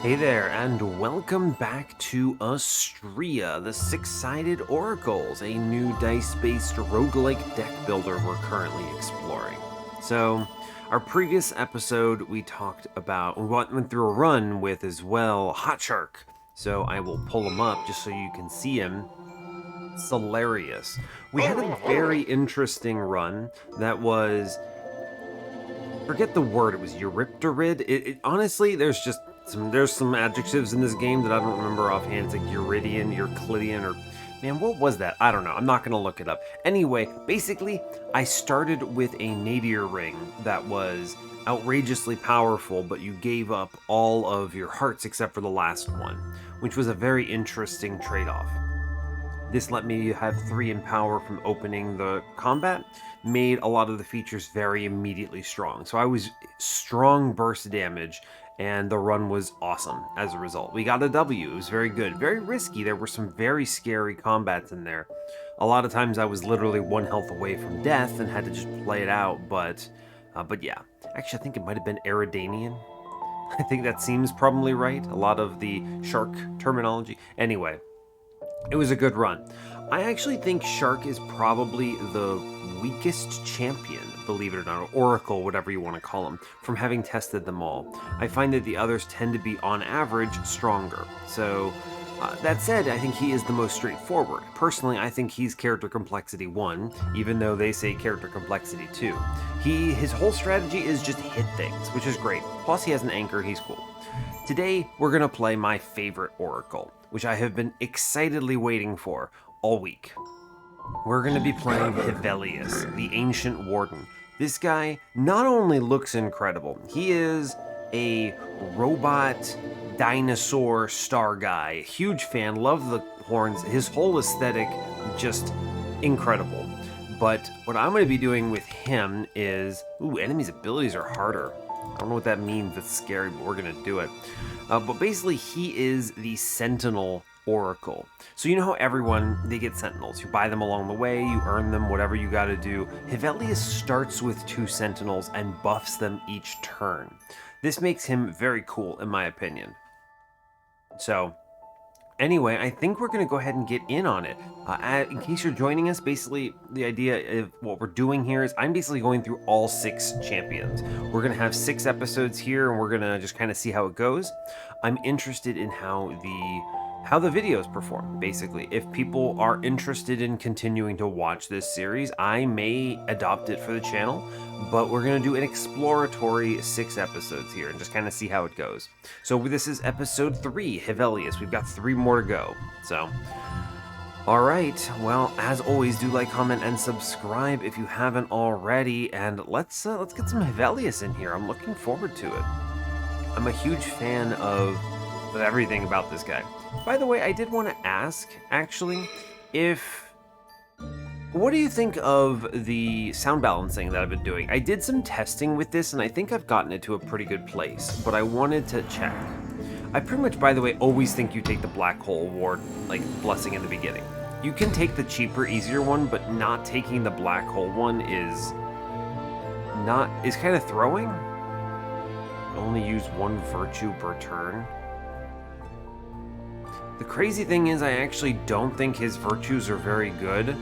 Hey there, and welcome back to Astrea, the Six-Sided Oracles, a new dice-based roguelike deck builder we're currently exploring. So, our previous episode we talked about, we went through a run with as well Hot Shark. So I will pull him up just so you can see him. It's hilarious. We had a very interesting run that was, forget the word, it was Eurypterid. Honestly, there's some adjectives in this game that I don't remember offhand. It's like Euclidean, or man, what was that? I don't know. I'm not gonna look it up. Anyway, basically, I started with a nadir ring that was outrageously powerful, but you gave up all of your hearts except for the last one, which was a very interesting trade-off. This let me have 3 in power from opening the combat, made a lot of the features very immediately strong. So I was strong burst damage, and the run was awesome as a result. We got a W, it was very good. Very risky, there were some very scary combats in there. A lot of times I was literally 1 health away from death and had to just play it out, but yeah. Actually, I think it might have been Eridanian. I think that seems probably right, a lot of the shark terminology. Anyway, it was a good run. I actually think Shark is probably the weakest champion, believe it or not, or Oracle, whatever you want to call him, from having tested them all. I find that the others tend to be, on average, stronger. So, that said, I think he is the most straightforward. Personally, I think he's character complexity 1, even though they say character complexity 2. His whole strategy is just hit things, which is great. Plus, he has an anchor, he's cool. Today, we're going to play my favorite Oracle, which I have been excitedly waiting for all week. We're going to be playing Hevelius, the Ancient Warden. This guy not only looks incredible, he is a robot dinosaur star guy. Huge fan, love the horns, his whole aesthetic, just incredible. But what I'm going to be doing with him is, enemies' abilities are harder. I don't know what that means, that's scary, but we're going to do it. But basically, he is the Sentinel Oracle. So you know how everyone, they get Sentinels. You buy them along the way, you earn them, whatever you gotta do. Hevelius starts with 2 Sentinels and buffs them each turn. This makes him very cool, in my opinion. So, anyway, I think we're going to go ahead and get in on it. In case you're joining us, basically the idea of what we're doing here is I'm basically going through all 6 champions. We're going to have 6 episodes here, and we're going to just kind of see how it goes. I'm interested in how the videos perform, basically. If people are interested in continuing to watch this series, I may adopt it for the channel, but we're going to do an exploratory 6 episodes here and just kind of see how it goes. So this is episode 3, Hevelius. We've got 3 more to go. So, alright, well, as always, do like, comment, and subscribe if you haven't already, and let's get some Hevelius in here. I'm looking forward to it. I'm a huge fan of everything about this guy. By the way, I did want to ask, actually, what do you think of the sound balancing that I've been doing? I did some testing with this, and I think I've gotten it to a pretty good place, but I wanted to check. I pretty much, by the way, always think you take the Black Hole Ward, like, blessing in the beginning. You can take the cheaper, easier one, but not taking the Black Hole one is kind of throwing. Only use 1 virtue per turn. The crazy thing is, I actually don't think his virtues are very good.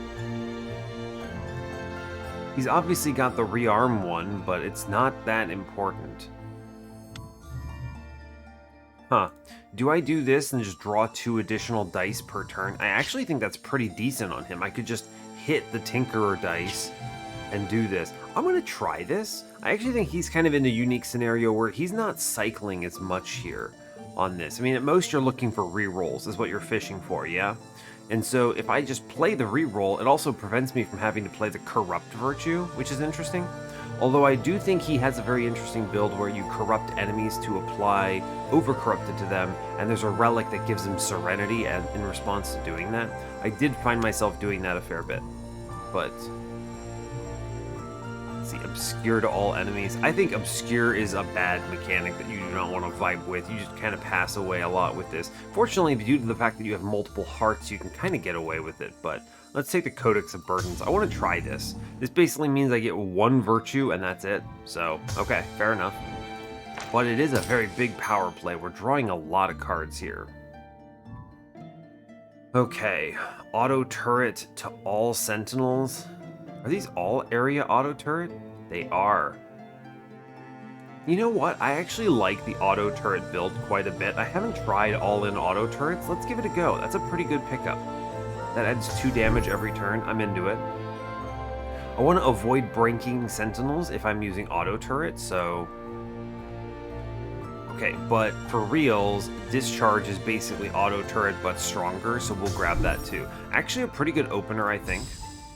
He's obviously got the rearm one, but it's not that important. Huh. Do I do this and just draw 2 additional dice per turn? I actually think that's pretty decent on him. I could just hit the Tinkerer dice and do this. I'm going to try this. I actually think he's kind of in a unique scenario where he's not cycling as much here on this. I mean, at most you're looking for rerolls is what you're fishing for, yeah? And so if I just play the reroll, it also prevents me from having to play the corrupt virtue, which is interesting. Although I do think he has a very interesting build where you corrupt enemies to apply over-corrupted to them, and there's a relic that gives them serenity and in response to doing that. I did find myself doing that a fair bit. But see, obscure to all enemies. I think obscure is a bad mechanic that you do not want to vibe with. You just kind of pass away a lot with this. Fortunately, due to the fact that you have multiple hearts, you can kind of get away with it, but let's take the Codex of Burdens. I want to try this. This basically means I get 1 virtue and that's it. So, okay, fair enough. but it is a very big power play. We're drawing a lot of cards here. Okay, auto turret to all sentinels. Are these all area auto turret? They are. You know what? I actually like the auto turret build quite a bit. I haven't tried all-in auto turrets. Let's give it a go. That's a pretty good pickup. That adds 2 damage every turn. I'm into it. I want to avoid breaking sentinels if I'm using auto turret, so... Okay, but for reals, discharge is basically auto turret but stronger, so we'll grab that too. Actually a pretty good opener, I think.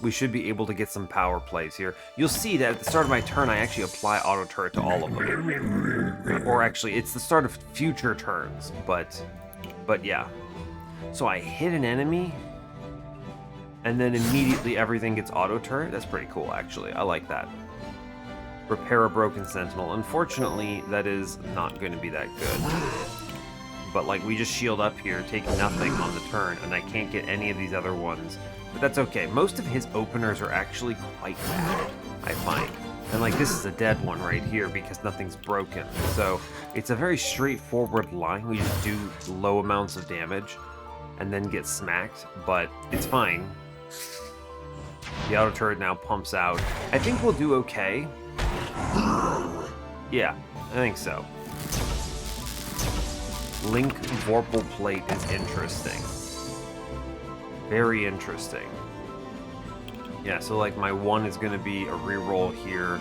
We should be able to get some power plays here. You'll see that at the start of my turn, I actually apply auto turret to all of them. Or actually, it's the start of future turns, but yeah. So I hit an enemy, and then immediately everything gets auto turret. That's pretty cool, actually. I like that. Repair a broken sentinel. Unfortunately, that is not going to be that good. But like, we just shield up here, take nothing on the turn, and I can't get any of these other ones. But that's okay. Most of his openers are actually quite bad, I find. And like, this is a dead one right here because nothing's broken. So it's a very straightforward line. We just do low amounts of damage and then get smacked, but it's fine. The auto turret now pumps out. I think we'll do okay. Yeah, I think so. Link Vorpal Plate is interesting. Very interesting. Yeah, so like my 1 is going to be a reroll here.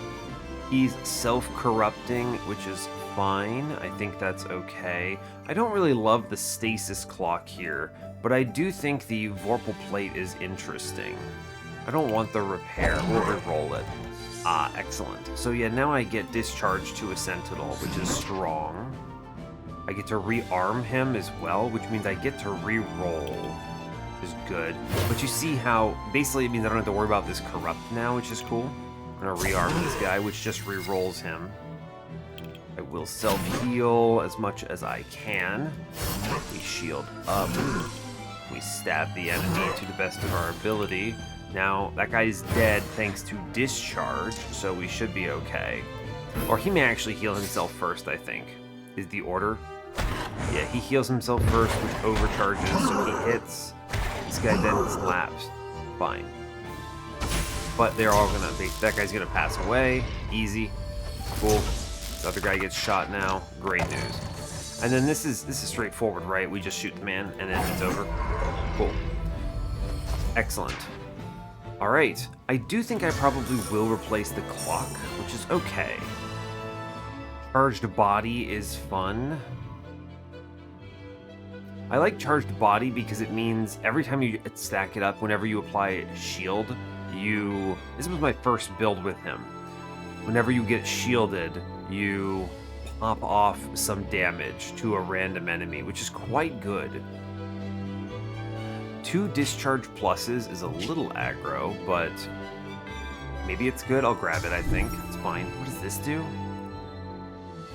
He's self-corrupting, which is fine. I think that's okay. I don't really love the stasis clock here, but I do think the Vorpal Plate is interesting. I don't want the repair. We'll reroll it. Ah, excellent. So yeah, now I get discharge to a sentinel, which is strong. I get to rearm him as well, which means I get to reroll. Is good. But you see how basically it means I don't have to worry about this corrupt now, which is cool. I'm gonna rearm this guy, which just re-rolls him. I will self-heal as much as I can. We shield up. We stab the enemy to the best of our ability. Now, that guy's dead thanks to discharge, so we should be okay. Or he may actually heal himself first, I think, is the order. Yeah, he heals himself first, which overcharges, so he hits. This guy then slaps. Fine. But they're all gonna... that guy's gonna pass away. Easy. Cool. The other guy gets shot now. Great news. And then this is straightforward, right? We just shoot the man, and then it's over. Cool. Excellent. Alright. I do think I probably will replace the clock, which is okay. Charged body is fun. I like charged body because it means every time you stack it up, whenever you apply shield, this was my first build with him. Whenever you get shielded, you pop off some damage to a random enemy, which is quite good. 2 discharge pluses is a little aggro, but maybe it's good. I'll grab it, I think. It's fine. What does this do?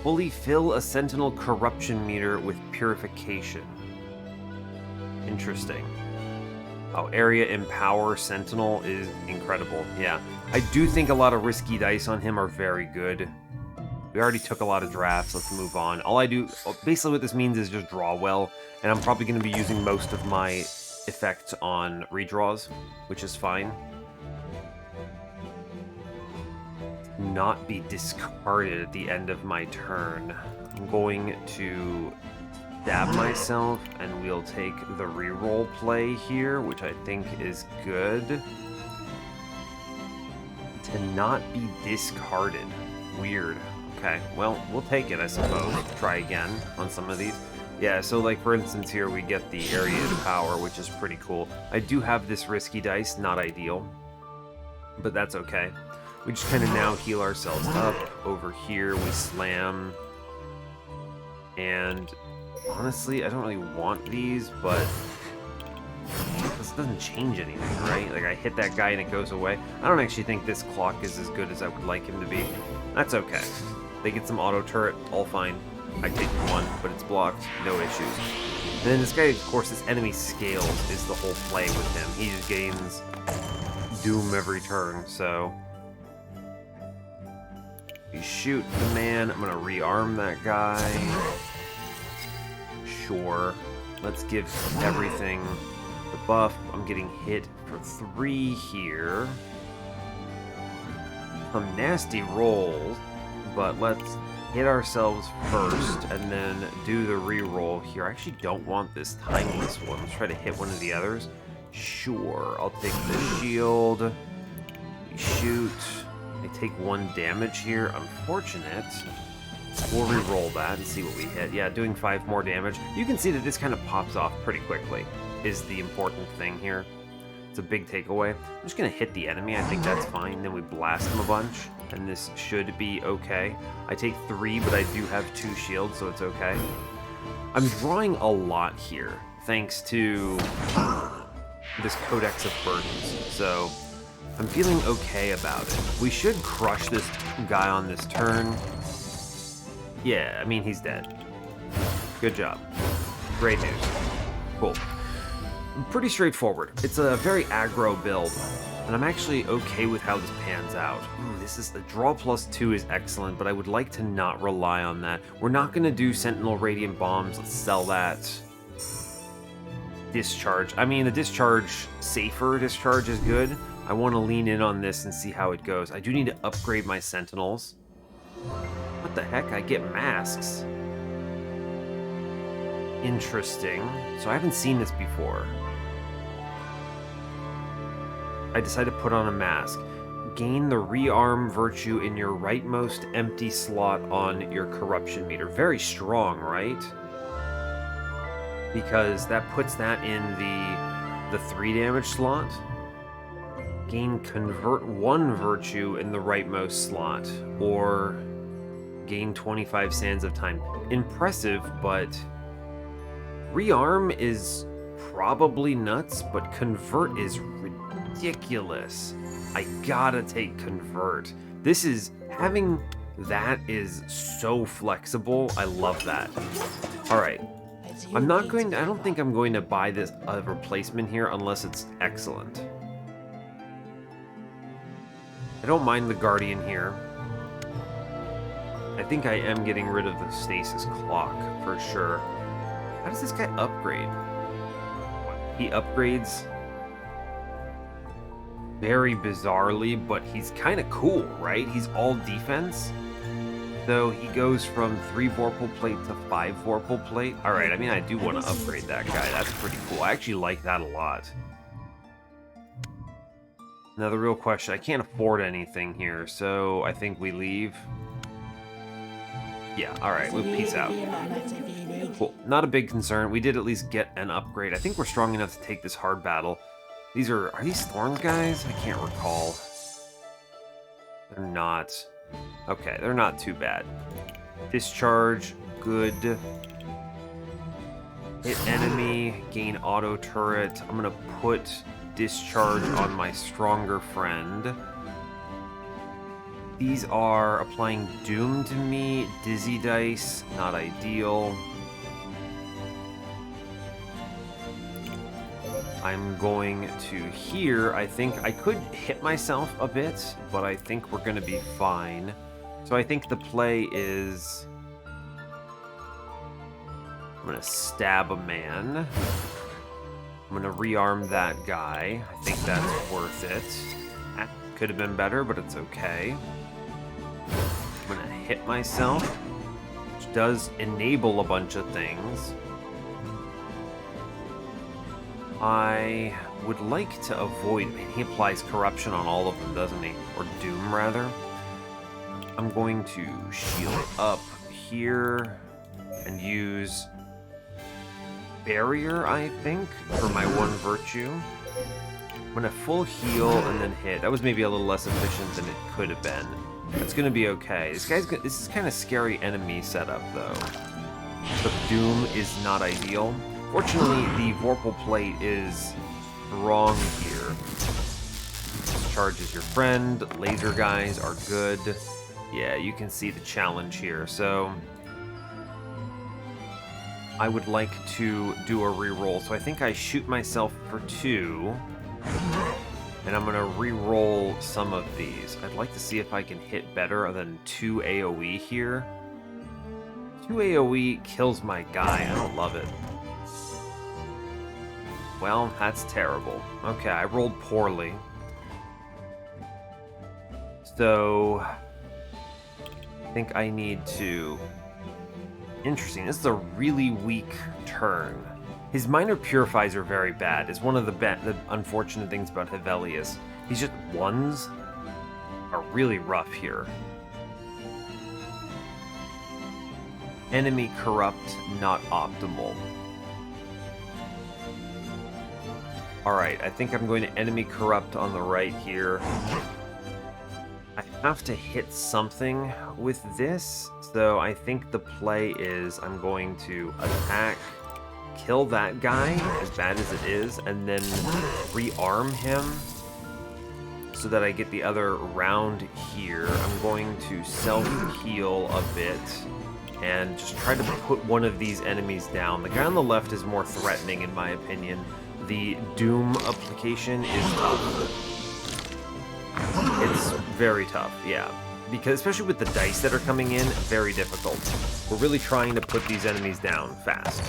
Fully fill a sentinel corruption meter with purification. Interesting. Oh, area empower sentinel is incredible. Yeah, I do think a lot of risky dice on him are very good. We already took a lot of drafts. Let's move on. All I do, basically what this means is just draw well, and I'm probably going to be using most of my effects on redraws, which is fine. Not be discarded at the end of my turn. I'm going to stab myself, and we'll take the reroll play here, which I think is good. To not be discarded. Weird. Okay, well, we'll take it, I suppose. Try again on some of these. Yeah, so like for instance here, we get the area to power, which is pretty cool. I do have this risky dice, not ideal, but that's okay. We just kind of now heal ourselves up. Over here, we slam. And honestly, I don't really want these, but this doesn't change anything, right? Like, I hit that guy and it goes away. I don't actually think this clock is as good as I would like him to be. That's okay. They get some auto turret, all fine. I take one, but it's blocked, no issues. And then this guy, of course, this enemy scales is the whole play with him. He just gains doom every turn, so... You shoot the man. I'm gonna rearm that guy. Sure. Let's give everything the buff. I'm getting hit for 3 here. Some nasty rolls, but let's hit ourselves first and then do the re-roll here. I actually don't want this timeless one. Let's try to hit one of the others. Sure, I'll take the shield. We shoot. I take 1 damage here. Unfortunate. We'll re-roll that and see what we hit. Yeah, doing 5 more damage. You can see that this kind of pops off pretty quickly, is the important thing here. It's a big takeaway. I'm just going to hit the enemy. I think that's fine. Then we blast him a bunch, and this should be okay. I take 3, but I do have 2 shields, so it's okay. I'm drawing a lot here, thanks to this Codex of Burdens, so I'm feeling okay about it. We should crush this guy on this turn. Yeah, I mean, he's dead. Good job. Great news. Cool. Pretty straightforward. It's a very aggro build, and I'm actually okay with how this pans out. Ooh, this is the draw +2 is excellent, but I would like to not rely on that. We're not going to do Sentinel Radiant Bombs. Let's sell that. Discharge. I mean, the discharge, safer discharge is good. I want to lean in on this and see how it goes. I do need to upgrade my Sentinels. What the heck? I get masks. Interesting. So I haven't seen this before. I decided to put on a mask. Gain the rearm virtue in your rightmost empty slot on your corruption meter. Very strong, right? Because that puts that in the 3 damage slot. Gain convert 1 virtue in the rightmost slot, or gain 25 sands of time. Impressive, but rearm is probably nuts, but convert is ridiculous. I gotta take convert. This is, having that is so flexible. I love that. All right. I don't think I'm going to buy this replacement here unless it's excellent. I don't mind the Guardian here. I think I am getting rid of the stasis clock for sure. How does this guy upgrade? He upgrades very bizarrely, but he's kind of cool, right? He's all defense. So he goes from 3 Vorpal Plate to 5 Vorpal Plate. All right, I mean, I do want to upgrade that guy. That's pretty cool. I actually like that a lot. Now the real question, I can't afford anything here, so I think we leave. Yeah, all right, we'll peace out. Cool, not a big concern. We did at least get an upgrade. I think we're strong enough to take this hard battle. Are these Thorns guys? I can't recall. They're not. Okay, they're not too bad. Discharge, good. Hit enemy, gain auto turret. I'm gonna put discharge on my stronger friend. These are applying doom to me. Dizzy dice, not ideal. I'm going to here. I think I could hit myself a bit, but I think we're going to be fine. So I think the play is I'm going to stab a man. I'm going to rearm that guy. I think that's worth it. That could have been better, but it's okay. I'm going to hit myself, which does enable a bunch of things. I would like to avoid... I mean, he applies corruption on all of them, doesn't he? Or doom, rather. I'm going to shield up here and use barrier, I think, for my 1 virtue. I'm going to full heal and then hit. That was maybe a little less efficient than it could have been. It's going to be okay. This is kind of scary enemy setup, though. The doom is not ideal. Fortunately, the Vorpal Plate is strong here. Charges your friend. Laser guys are good. Yeah, you can see the challenge here. So I would like to do a reroll. So I think I shoot myself for 2. And I'm gonna re-roll some of these. I'd like to see if I can hit better than 2 AoE here. 2 AoE kills my guy. I don't love it. Well, that's terrible. Okay, I rolled poorly. So I think I need to... Interesting. This is a really weak turn. His minor purifies are very bad. It's one of the unfortunate things about Hevelius. He's just ones are really rough here. Enemy corrupt, not optimal. Alright, I think I'm going to enemy corrupt on the right here. I have to hit something with this, so I think the play is I'm going to attack, kill that guy, as bad as it is, and then rearm him so that I get the other round here. I'm going to self-heal a bit and just try to put one of these enemies down. The guy on the left is more threatening, in my opinion. The Doom application is tough. It's very tough, yeah. Because, especially with the dice that are coming in, very difficult. We're really trying to put these enemies down fast.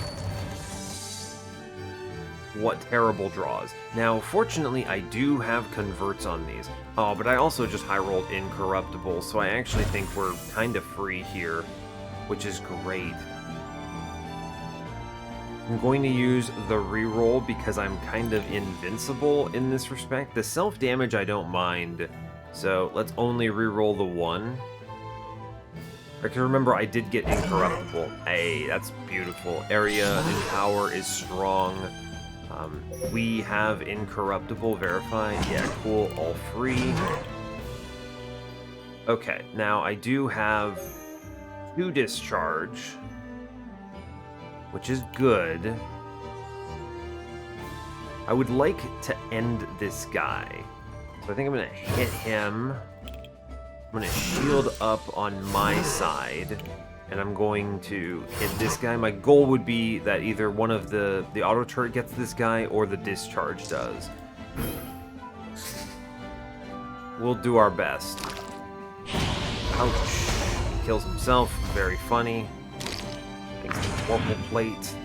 What terrible draws. Now, fortunately, I do have converts on these. Oh, but I also just high-rolled incorruptible, so I actually think we're kind of free here, which is great. I'm going to use the reroll because I'm kind of invincible in this respect. The self-damage I don't mind, so let's only reroll the 1. Because remember, I did get incorruptible. Hey, that's beautiful. Area and power is strong. We have incorruptible verified. Yeah, cool. All free. Okay, now I do have 2 discharge, which is good. I would like to end this guy. So I think I'm going to hit him. I'm going to shield up on my side. And I'm going to hit this guy. My goal would be that either one of the auto turret gets this guy or the discharge does. We'll do our best. Ouch. Kills himself. Very funny. Makes the purple plate.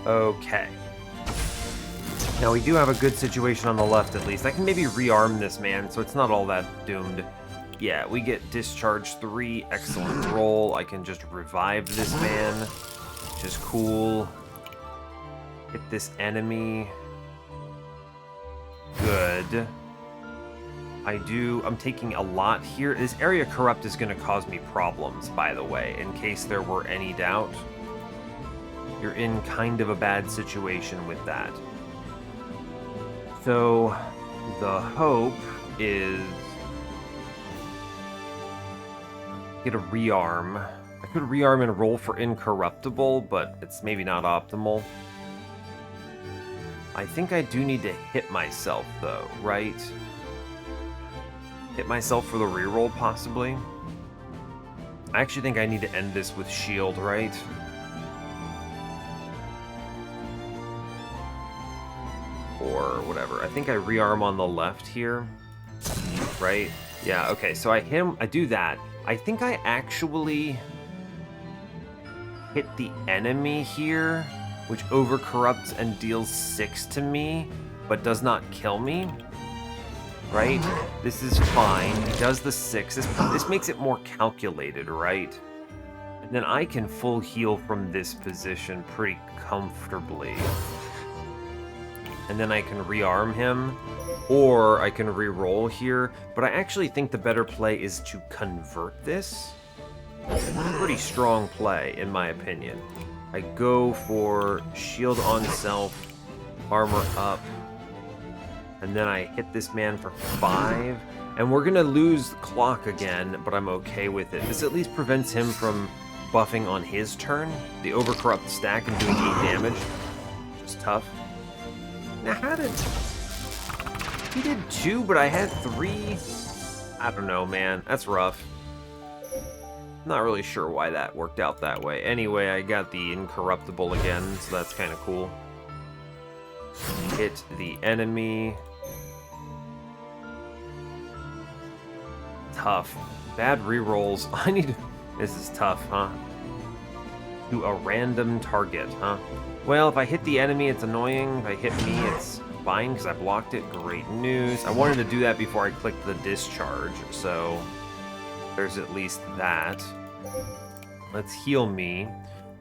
Okay. Now we do have a good situation on the left at least. I can maybe rearm this man, so it's not all that doomed. Yeah, we get discharge 3. Excellent roll. I can just revive this man, which is cool. Hit this enemy. Good. I'm taking a lot here. This area corrupt is going to cause me problems, by the way, in case there were any doubt. You're in kind of a bad situation with that. So, the hope is... get a rearm. I could rearm and roll for incorruptible, but it's maybe not optimal. I think I do need to hit myself, though, right? Hit myself for the reroll, possibly? I actually think I need to end this with shield, right? Or whatever. I think I rearm on the left here, right? Yeah, okay, so I do that. I think I actually hit the enemy here, which overcorrupts and deals 6 to me, but does not kill me. Right? This is fine. He does the 6. This makes it more calculated, right? And then I can full heal from this position pretty comfortably. And then I can rearm him, or I can re-roll here, but I actually think the better play is to convert this. Pretty strong play, in my opinion. I go for shield on self, armor up, and then I hit this man for 5, and we're gonna lose clock again, but I'm okay with it. This at least prevents him from buffing on his turn, the overcorrupt stack, and doing 8 damage, which is tough. Now how did... he did 2, but I had 3? I don't know, man. That's rough. Not really sure why that worked out that way. Anyway, I got the incorruptible again, so that's kind of cool. Hit the enemy. tough. Bad rerolls. I need... This is tough, huh? To a random target, huh? Well, if I hit the enemy, it's annoying. If I hit me, it's fine because I blocked it. Great news. I wanted to do that before I clicked the discharge, so there's at least that. Let's heal me.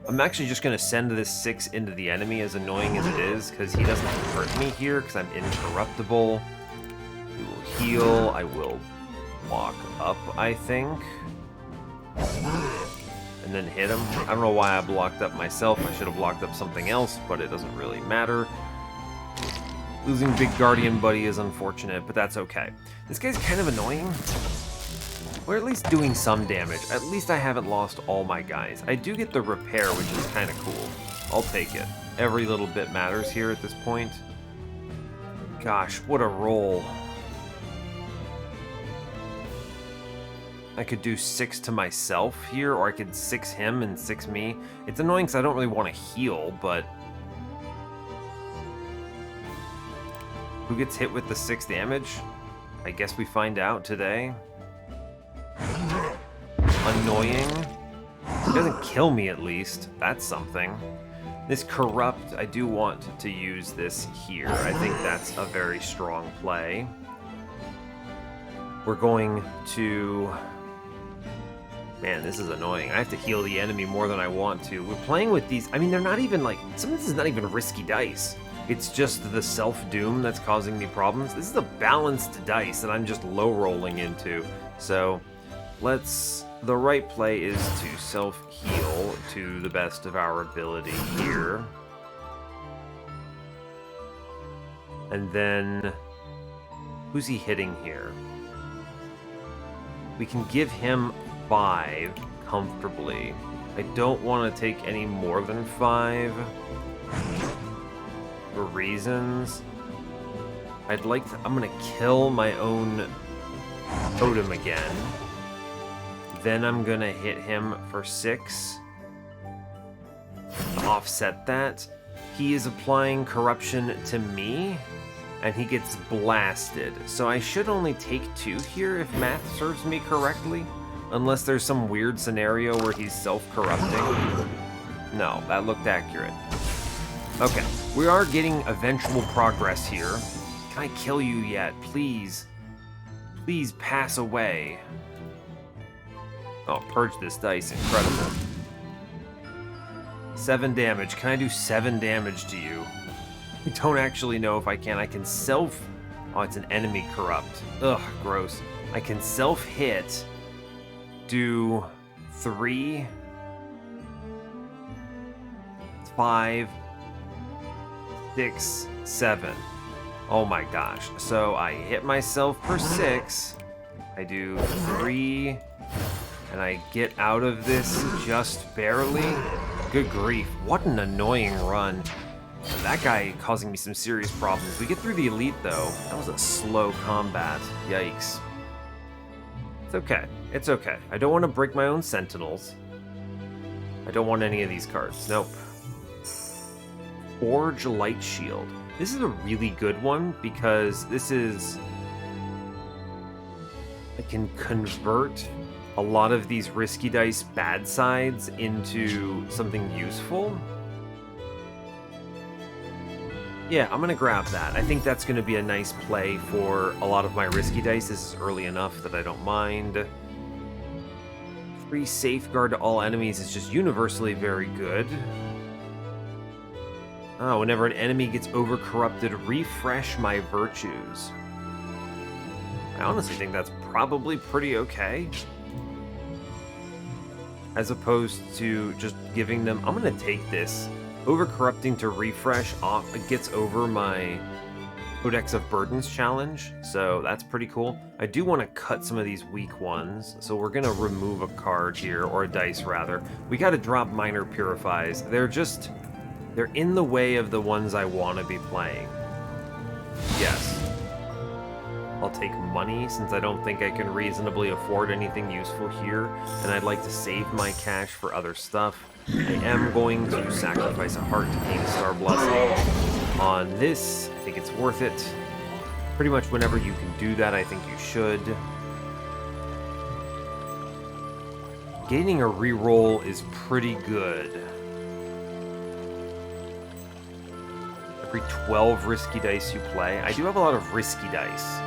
I'm actually just going to send this 6 into the enemy, as annoying as it is, because he doesn't hurt me here because I'm incorruptible. We will heal. I will walk up, I think. And then hit him. I don't know why I blocked up myself. I should have blocked up something else, but it doesn't really matter. Losing Big Guardian Buddy is unfortunate, but that's okay. This guy's kind of annoying. We're at least doing some damage. At least I haven't lost all my guys. I do get the repair, which is kind of cool. I'll take it. Every little bit matters here at this point. Gosh, what a roll. I could do 6 to myself here, or I could 6 him and 6 me. It's annoying because I don't really want to heal, but... Who gets hit with the 6 damage? I guess we find out today. Annoying. It doesn't kill me, at least. That's something. This corrupt, I do want to use this here. I think that's a very strong play. We're going to... Man, this is annoying. I have to heal the enemy more than I want to. We're playing with these... I mean, they're not even, like... Some of this is not even risky dice. It's just the self-doom that's causing me problems. This is a balanced dice that I'm just low-rolling into. So, let's... The right play is to self-heal to the best of our ability here. And then... Who's he hitting here? We can give him 5 comfortably. I don't want to take any more than 5 for reasons. I'd like to... I'm gonna kill my own totem again. Then I'm gonna hit him for 6 to offset that. He is applying corruption to me, and he gets blasted. So I should only take 2 here if math serves me correctly. Unless there's some weird scenario where he's self-corrupting. No, that looked accurate. Okay, we are getting eventual progress here. Can I kill you yet? Please. Please pass away. Oh, purge this dice. Incredible. 7 damage. Can I do 7 damage to you? I don't actually know if I can. I can self... Oh, it's an enemy corrupt. Ugh, gross. I can self-hit... do 3, 5, 6, 7. Oh my gosh. So I hit myself for 6. I do 3, and I get out of this just barely. Good grief. What an annoying run. That guy causing me some serious problems. We get through the elite though. That was a slow combat. Yikes. It's okay. It's okay. I don't want to break my own sentinels. I don't want any of these cards. Nope. Forge Light Shield. This is a really good one because this is... I can convert a lot of these risky dice bad sides into something useful. Yeah, I'm going to grab that. I think that's going to be a nice play for a lot of my risky dice. This is early enough that I don't mind. 3 safeguard to all enemies is just universally very good. Oh, whenever an enemy gets over-corrupted, refresh my virtues. I honestly think that's probably pretty okay. As opposed to just giving them... I'm going to take this. Over-corrupting to refresh off, it gets over my Codex of Burdens challenge, so that's pretty cool. I do want to cut some of these weak ones, so we're going to remove a card here, or a dice rather. We got to drop Minor Purifies. They're in the way of the ones I want to be playing. Yes. I'll take money, since I don't think I can reasonably afford anything useful here, and I'd like to save my cash for other stuff. I am going to sacrifice a heart to gain a Star Blessing on this. I think it's worth it. Pretty much whenever you can do that, I think you should. getting a reroll is pretty good. Every 12 risky dice you play. I do have a lot of risky dice,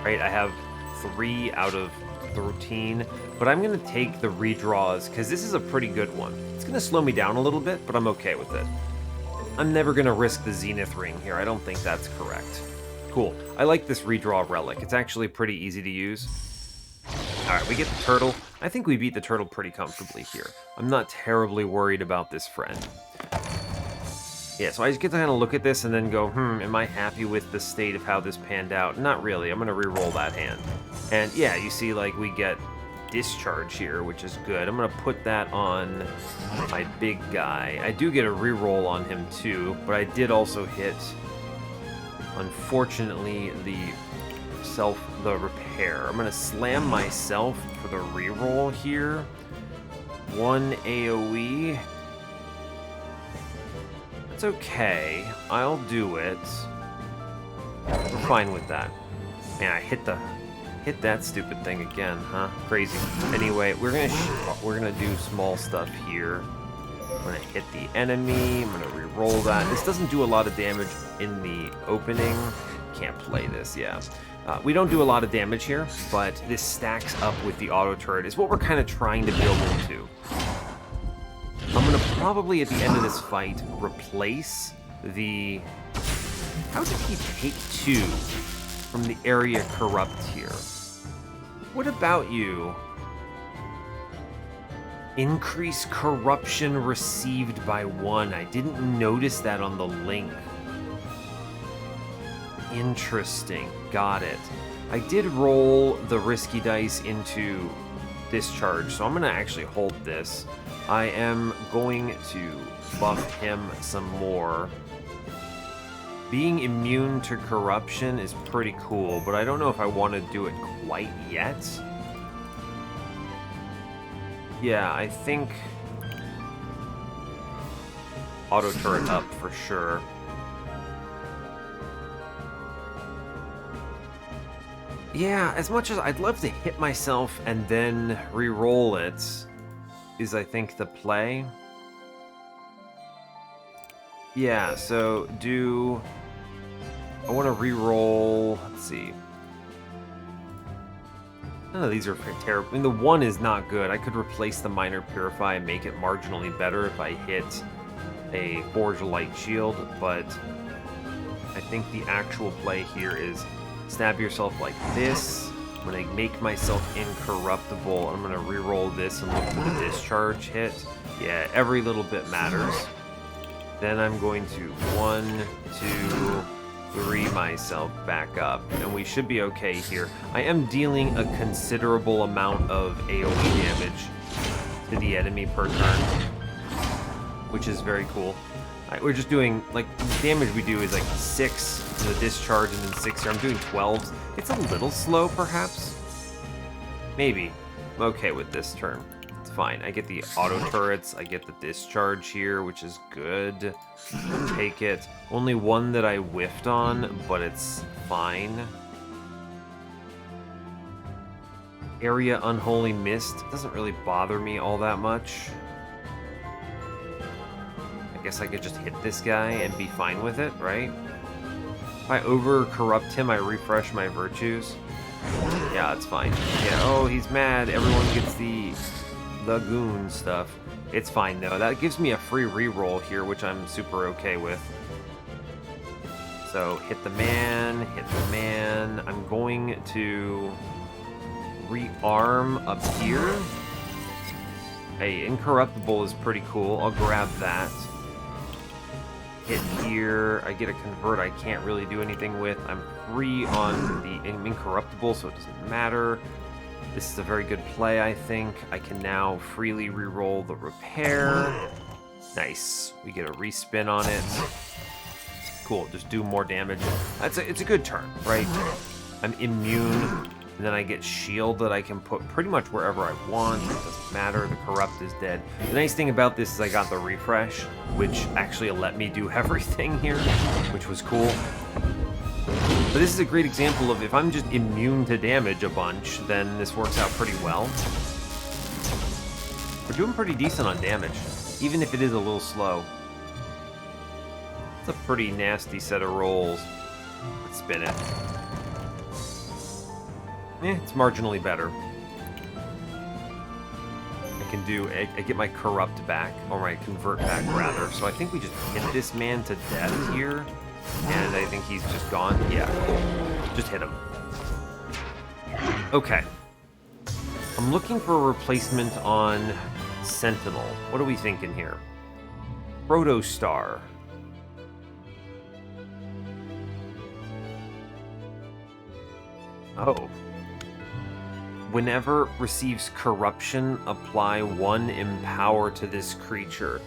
right? I have 3 out of 13, but I'm going to take the redraws because this is a pretty good one. It's going to slow me down a little bit, but I'm okay with it. I'm never going to risk the Zenith Ring here. I don't think that's correct. Cool. I like this redraw relic. It's actually pretty easy to use. Alright, we get the turtle. I think we beat the turtle pretty comfortably here. I'm not terribly worried about this friend. Yeah, so I just get to kind of look at this and then go, am I happy with the state of how this panned out? Not really. I'm going to re-roll that hand. And yeah, you see, like, we get discharge here, which is good. I'm going to put that on my big guy. I do get a re-roll on him, too, but I did also hit, unfortunately, the repair. I'm going to slam myself for the re-roll here. 1 AoE. It's okay. I'll do it. We're fine with that. Man, I hit that stupid thing again, huh? Crazy. Anyway, we're gonna do small stuff here. I'm gonna hit the enemy. I'm gonna re-roll that. This doesn't do a lot of damage in the opening. Can't play this, yeah. We don't do a lot of damage here, but this stacks up with the auto turret. Is what we're kind of trying to build into. I'm going to probably, at the end of this fight, replace the... How did he take 2 from the area corrupt here? What about you? Increase corruption received by 1. I didn't notice that on the link. Interesting. Got it. I did roll the risky dice into discharge, so I'm going to actually hold this. I am going to buff him some more. Being immune to corruption is pretty cool, but I don't know if I want to do it quite yet. Yeah, I think auto turret up for sure. Yeah, as much as I'd love to hit myself and then re-roll it, is I think the play. Yeah, so I want to re-roll, let's see. None of these are terrible. I mean, the 1 is not good. I could replace the minor purify and make it marginally better if I hit a forge light shield, but I think the actual play here is stab yourself like this. I'm going to make myself incorruptible. I'm going to re-roll this and look for the discharge hit. Yeah, every little bit matters. Then I'm going to 1, 2, 3 myself back up, and we should be okay here. I am dealing a considerable amount of AoE damage to the enemy per turn, which is very cool. We're just doing, like, the damage we do is like 6 to the discharge and then 6 here. I'm doing 12s. It's a little slow, perhaps. Maybe. I'm okay with this turn. It's fine. I get the auto turrets. I get the discharge here, which is good. Take it. Only one that I whiffed on, but it's fine. Area Unholy Mist doesn't really bother me all that much. I guess I could just hit this guy and be fine with it, right? If I over-corrupt him, I refresh my virtues. Yeah, it's fine. Yeah, oh, he's mad. Everyone gets the goon stuff. It's fine, though. That gives me a free reroll here, which I'm super okay with. So, hit the man, hit the man. I'm going to rearm up here. Hey, Incorruptible is pretty cool. I'll grab that. Hit here. I get a convert I can't really do anything with. I'm free on the Incorruptible, so it doesn't matter. This is a very good play, I think. I can now freely reroll the repair. Nice. We get a respin on it. Cool, just do more damage. It's a good turn, right? I'm immune. And then I get shield that I can put pretty much wherever I want. It doesn't matter. The corrupt is dead. The nice thing about this is I got the refresh, which actually let me do everything here, which was cool. But this is a great example of if I'm just immune to damage a bunch, then this works out pretty well. doing pretty decent on damage, even if it is a little slow. It's a pretty nasty set of rolls. Let's spin it. It's marginally better. I get my corrupt back, or my convert back rather. So I think we just hit this man to death here, and I think he's just gone. Yeah, cool. Just hit him. Okay. I'm looking for a replacement on Sentinel. What are we thinking here? Protostar. Oh. Whenever receives corruption, apply 1 empower to this creature.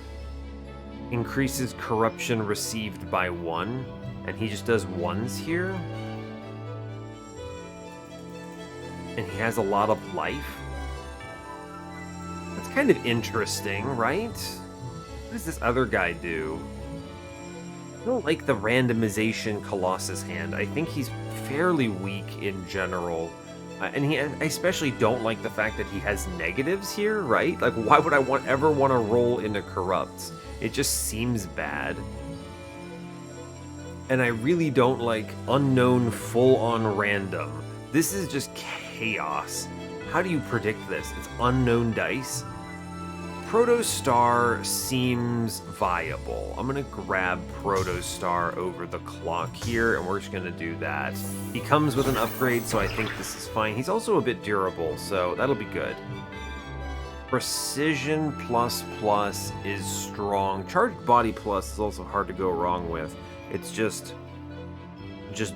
Increases corruption received by 1, and he just does 1s here. And he has a lot of life. That's kind of interesting, right? What does this other guy do? I don't like the randomization Colossus hand. I think he's fairly weak in general. And I especially don't like the fact that he has negatives here, right? Like, why would I ever want to roll into corrupts? It just seems bad. And I really don't like unknown full-on random. This is just chaos. How do you predict this? It's unknown dice. Protostar seems viable. I'm gonna grab Protostar over the clock here, and we're just gonna do that. He comes with an upgrade, so I think this is fine. He's also a bit durable, so that'll be good. Precision plus is strong. Charged body plus is also hard to go wrong with. It's just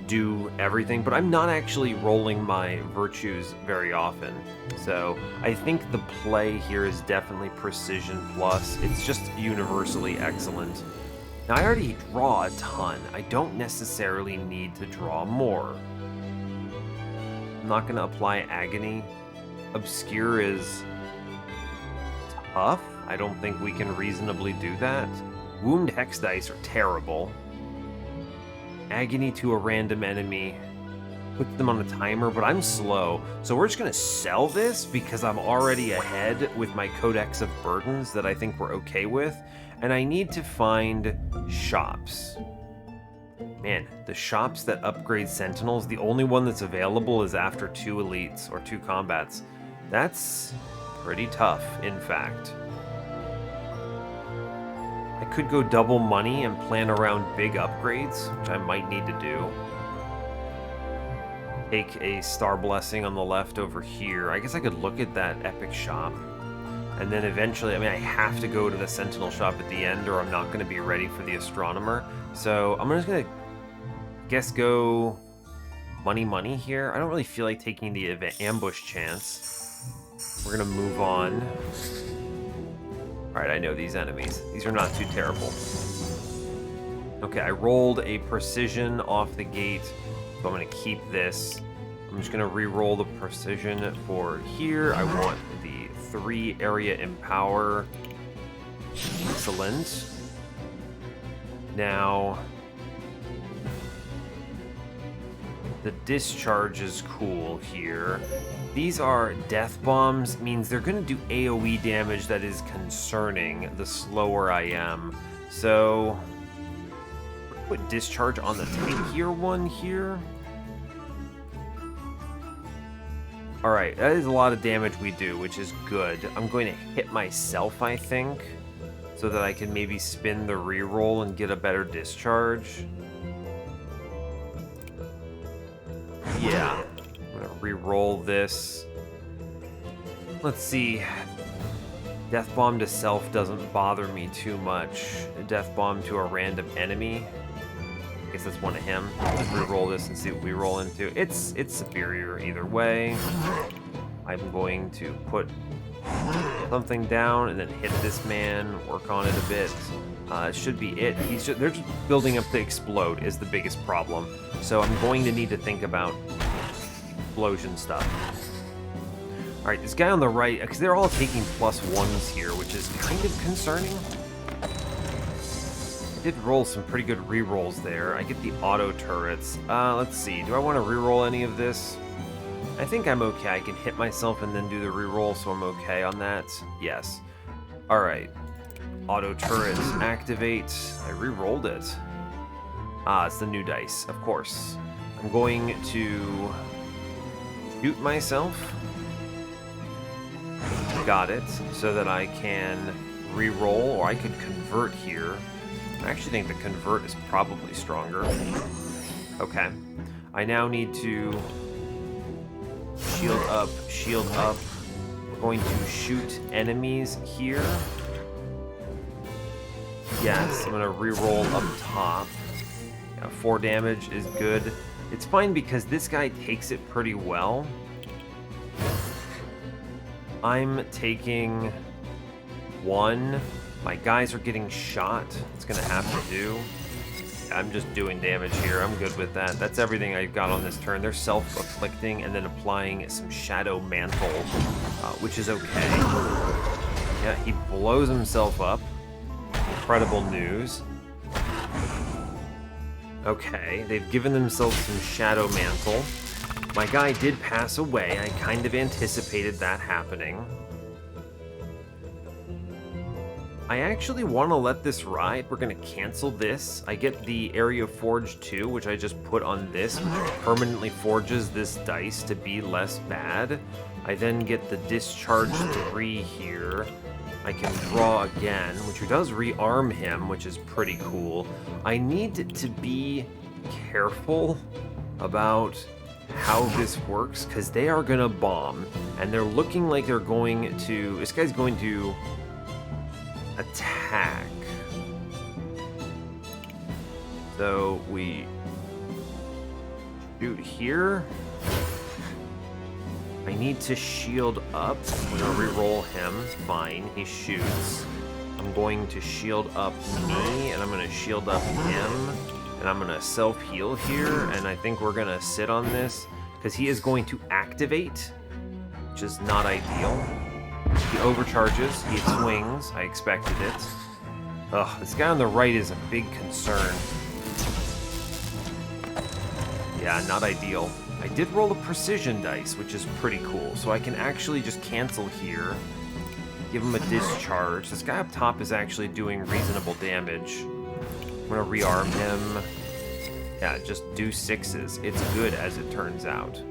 do everything, but I'm not actually rolling my virtues very often. So I think the play here is definitely precision plus. It's just universally excellent. Now I already draw a ton. I don't necessarily need to draw more. I'm not going to apply agony. Obscure is tough. I don't think we can reasonably do that. Wound hex dice are terrible. Agony to a random enemy. Put them on a timer, but I'm slow. So we're just going to sell this because I'm already ahead with my Codex of Burdens that I think we're okay with. And I need to find shops. Man, the shops that upgrade Sentinels, the only one that's available is after 2 elites or 2 combats. That's pretty tough, in fact. I could go double money and plan around big upgrades, which I might need to do. Take a Star Blessing on the left over here. I guess I could look at that epic shop. And then eventually, I mean, I have to go to the Sentinel shop at the end or I'm not going to be ready for the Astronomer. So I'm just going to, guess, go money here. I don't really feel like taking the ambush chance. We're going to move on. Alright, I know these enemies. These are not too terrible. Okay, I rolled a precision off the gate, so I'm going to keep this. I'm just going to re-roll the precision for here. I want the 3 area empower. Excellent. Now, the discharge is cool here. These are death bombs, means they're going to do AoE damage that is concerning the slower I am. So, put discharge on the tankier one here. Alright, that is a lot of damage we do, which is good. I'm going to hit myself, I think, so that I can maybe spin the reroll and get a better discharge. Yeah. I'm gonna re-roll this. Let's see. Death Bomb to self doesn't bother me too much. A Death Bomb to a random enemy. I guess that's one of him. Let's re-roll this and see what we roll into. It's superior either way. I'm going to put something down and then hit this man, work on it a bit. It should be it. They're just building up to explode is the biggest problem. So I'm going to need to think about explosion stuff. Alright, this guy on the right, because they're all taking +1s here, which is kind of concerning. I did roll some pretty good rerolls there. I get the auto turrets. Let's see, do I want to reroll any of this? I think I'm okay. I can hit myself and then do the reroll, so I'm okay on that. Yes. Alright. Auto turret activate. I re-rolled it. Ah, it's the new dice, of course. I'm going to shoot myself. Got it. So that I can re-roll, or I could convert here. I actually think the convert is probably stronger. Okay. I now need to shield up, shield up. We're going to shoot enemies here. Yes, I'm gonna re-roll up top. Yeah, 4 damage is good. It's fine because this guy takes it pretty well. I'm taking 1. My guys are getting shot. It's gonna have to do. I'm just doing damage here. I'm good with that. That's everything I got on this turn. They're self-afflicting and then applying some Shadow Mantle, which is okay. Yeah, he blows himself up. Incredible news. Okay, they've given themselves some Shadow Mantle. My guy did pass away. I kind of anticipated that happening. I actually want to let this ride. We're going to cancel this. I get the Area Forge 2, which I just put on this, which permanently forges this dice to be less bad. I then get the Discharge 3 here. I can draw again, which does rearm him, which is pretty cool. I need to be careful about how this works, because they are going to bomb, and they're looking like they're going to... This guy's going to attack. So we shoot here. I need to shield up. I'm gonna re-roll him. Fine, he shoots. I'm going to shield up me, and I'm gonna shield up him, and I'm gonna self-heal here, and I think we're gonna sit on this, because he is going to activate, which is not ideal. He overcharges, he swings, I expected it. Ugh, this guy on the right is a big concern. Yeah, not ideal. I did roll a precision dice, which is pretty cool, so I can actually just cancel here, give him a discharge. This guy up top is actually doing reasonable damage. I'm gonna rearm him. Yeah, just do 6s. It's good as it turns out.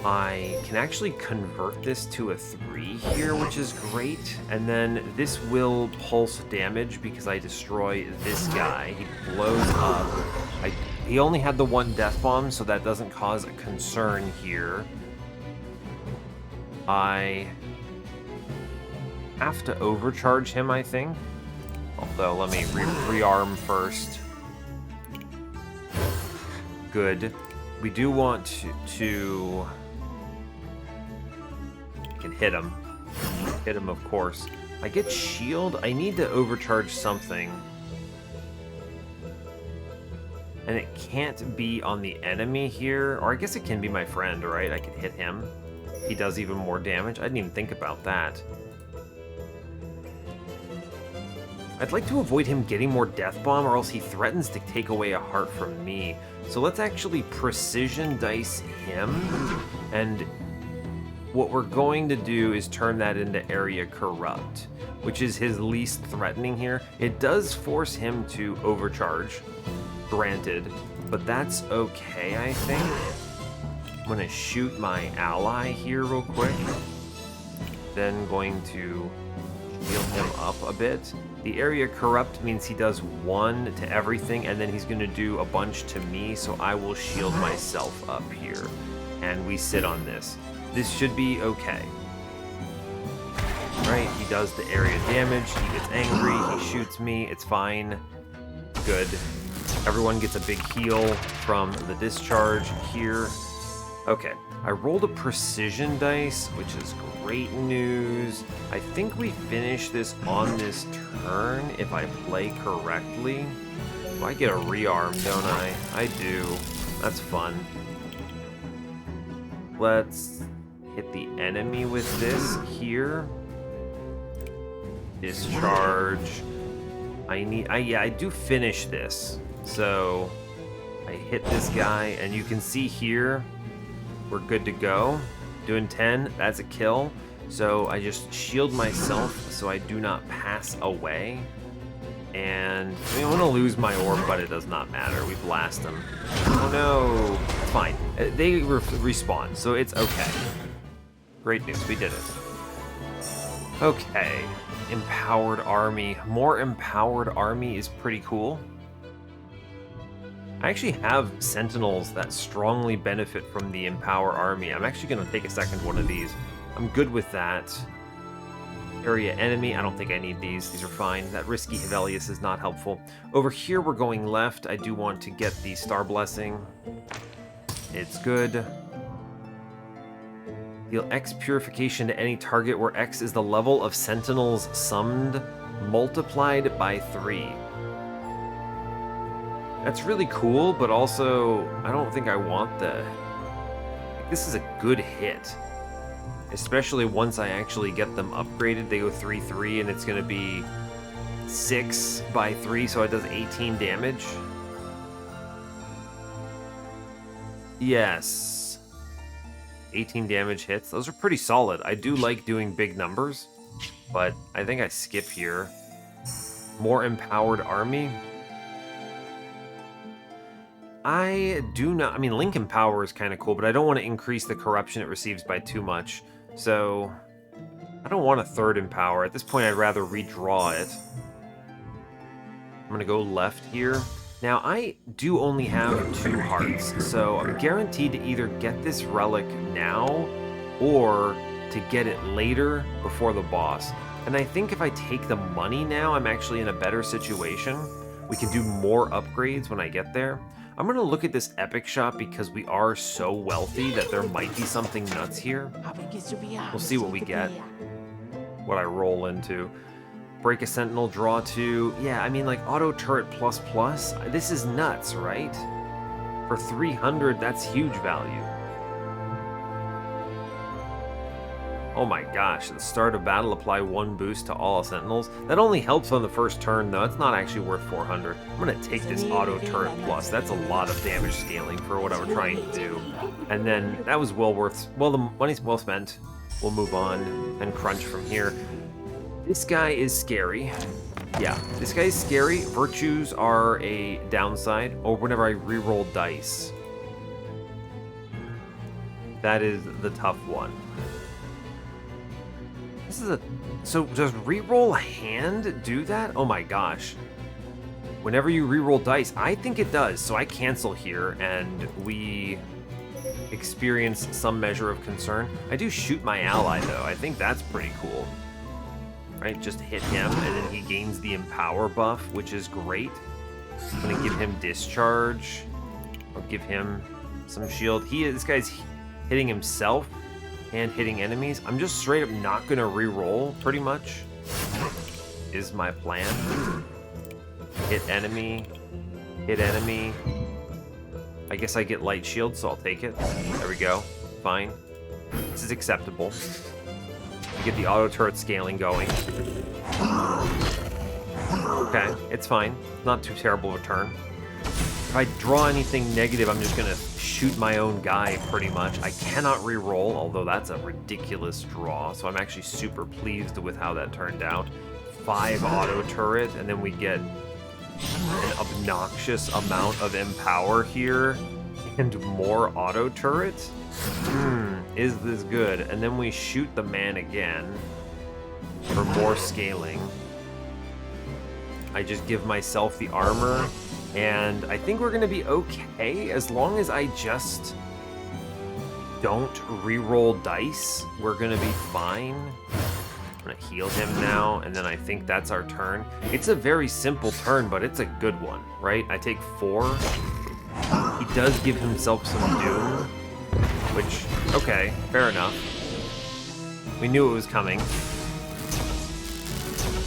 I can actually convert this to a 3 here, which is great. And then this will pulse damage because I destroy this guy. He blows up. He only had the 1 death bomb, so that doesn't cause a concern here. I have to overcharge him, I think. Although, let me rearm first. Good. We do want to can hit him. Hit him, of course. I get shield. I need to overcharge something. And it can't be on the enemy here. Or I guess it can be my friend, right? I can hit him. He does even more damage. I didn't even think about that. I'd like to avoid him getting more death bomb, or else he threatens to take away a heart from me. So let's actually precision dice him, and what we're going to do is turn that into Area Corrupt, which is his least threatening here. It does force him to overcharge, granted, but that's okay, I think. I'm gonna shoot my ally here real quick, then going to heal him up a bit. The Area Corrupt means he does 1 to everything, and then he's going to do a bunch to me, so I will shield myself up here. And we sit on this. This should be okay. Right, he does the area damage, he gets angry, he shoots me, it's fine. Good. Everyone gets a big heal from the discharge here. Okay, I rolled a precision dice, which is great news. I think we finish this on this turn if I play correctly. Oh, I get a rearm, don't I? I do. That's fun. Let's hit the enemy with this here. Discharge. I do finish this. So I hit this guy, and you can see here, we're good to go. Doing 10, that's a kill. So I just shield myself so I do not pass away. And I mean, I'm gonna lose my orb, but it does not matter. We blast them. Oh no, it's fine. They respawn, so it's okay. Great news, we did it. Okay, empowered army. More empowered army is pretty cool. I actually have sentinels that strongly benefit from the empower army. I'm actually gonna take a second one of these. I'm good with that. Area enemy, I don't think I need these. These are fine. That risky Hevelius is not helpful. Over here, we're going left. I do want to get the Star Blessing. It's good. Deal X purification to any target where X is the level of sentinels summoned multiplied by 3. That's really cool, but also, I don't think I want the... This is a good hit. Especially once I actually get them upgraded. They go 3/3 and it's going to be 6 by 3, so it does 18 damage. Yes. 18 damage hits. Those are pretty solid. I do like doing big numbers, but I think I skip here. More empowered army. I do not... I mean, Link Empower is kind of cool, but I don't want to increase the corruption it receives by too much. So, I don't want a third Empower. At this point, I'd rather redraw it. I'm going to go left here. Now, I do only have 2 hearts, so I'm guaranteed to either get this relic now or to get it later before the boss. And I think if I take the money now, I'm actually in a better situation. We can do more upgrades when I get there. I'm going to look at this epic shop because we are so wealthy that there might be something nuts here. We'll see what we get, what I roll into. Break a sentinel, draw 2. Yeah, I mean, like, auto turret plus plus. This is nuts, right? For 300, that's huge value. Oh my gosh, at the start of battle, apply 1 boost to all sentinels. That only helps on the first turn, though. It's not actually worth 400. I'm going to take this auto turret plus. That's a lot of damage scaling for what I'm trying to do. And then that was well worth... Well, the money's well spent. We'll move on and crunch from here. This guy is scary. Yeah, this guy is scary. Virtues are a downside, or whenever I reroll dice. That is the tough one. This is a... So, does reroll hand do that? Oh my gosh. Whenever you reroll dice, I think it does. So I cancel here, and we experience some measure of concern. I do shoot my ally, though. I think that's pretty cool. Right, just hit him, and then he gains the Empower buff, which is great. I'm gonna give him Discharge. I'll give him some shield. This guy's hitting himself and hitting enemies. I'm just straight up not gonna re-roll, pretty much, is my plan. Hit enemy, hit enemy. I guess I get light shield, so I'll take it. There we go, fine. This is acceptable. Get the auto turret scaling going. Okay, it's fine. Not too terrible of a turn. If I draw anything negative, I'm just gonna shoot my own guy, pretty much. I cannot re-roll, although that's a ridiculous draw, so I'm actually super pleased with how that turned out. 5 auto turret, and then we get an obnoxious amount of Empower here, and more auto turret? Is this good? And then we shoot the man again for more scaling. I just give myself the armor, and I think we're gonna be okay as long as I just don't re-roll dice. We're gonna be fine. I'm gonna heal him now, and then I think that's our turn. It's a very simple turn, but it's a good one, right? I take 4. He does give himself some doom, which, okay, fair enough. We knew it was coming.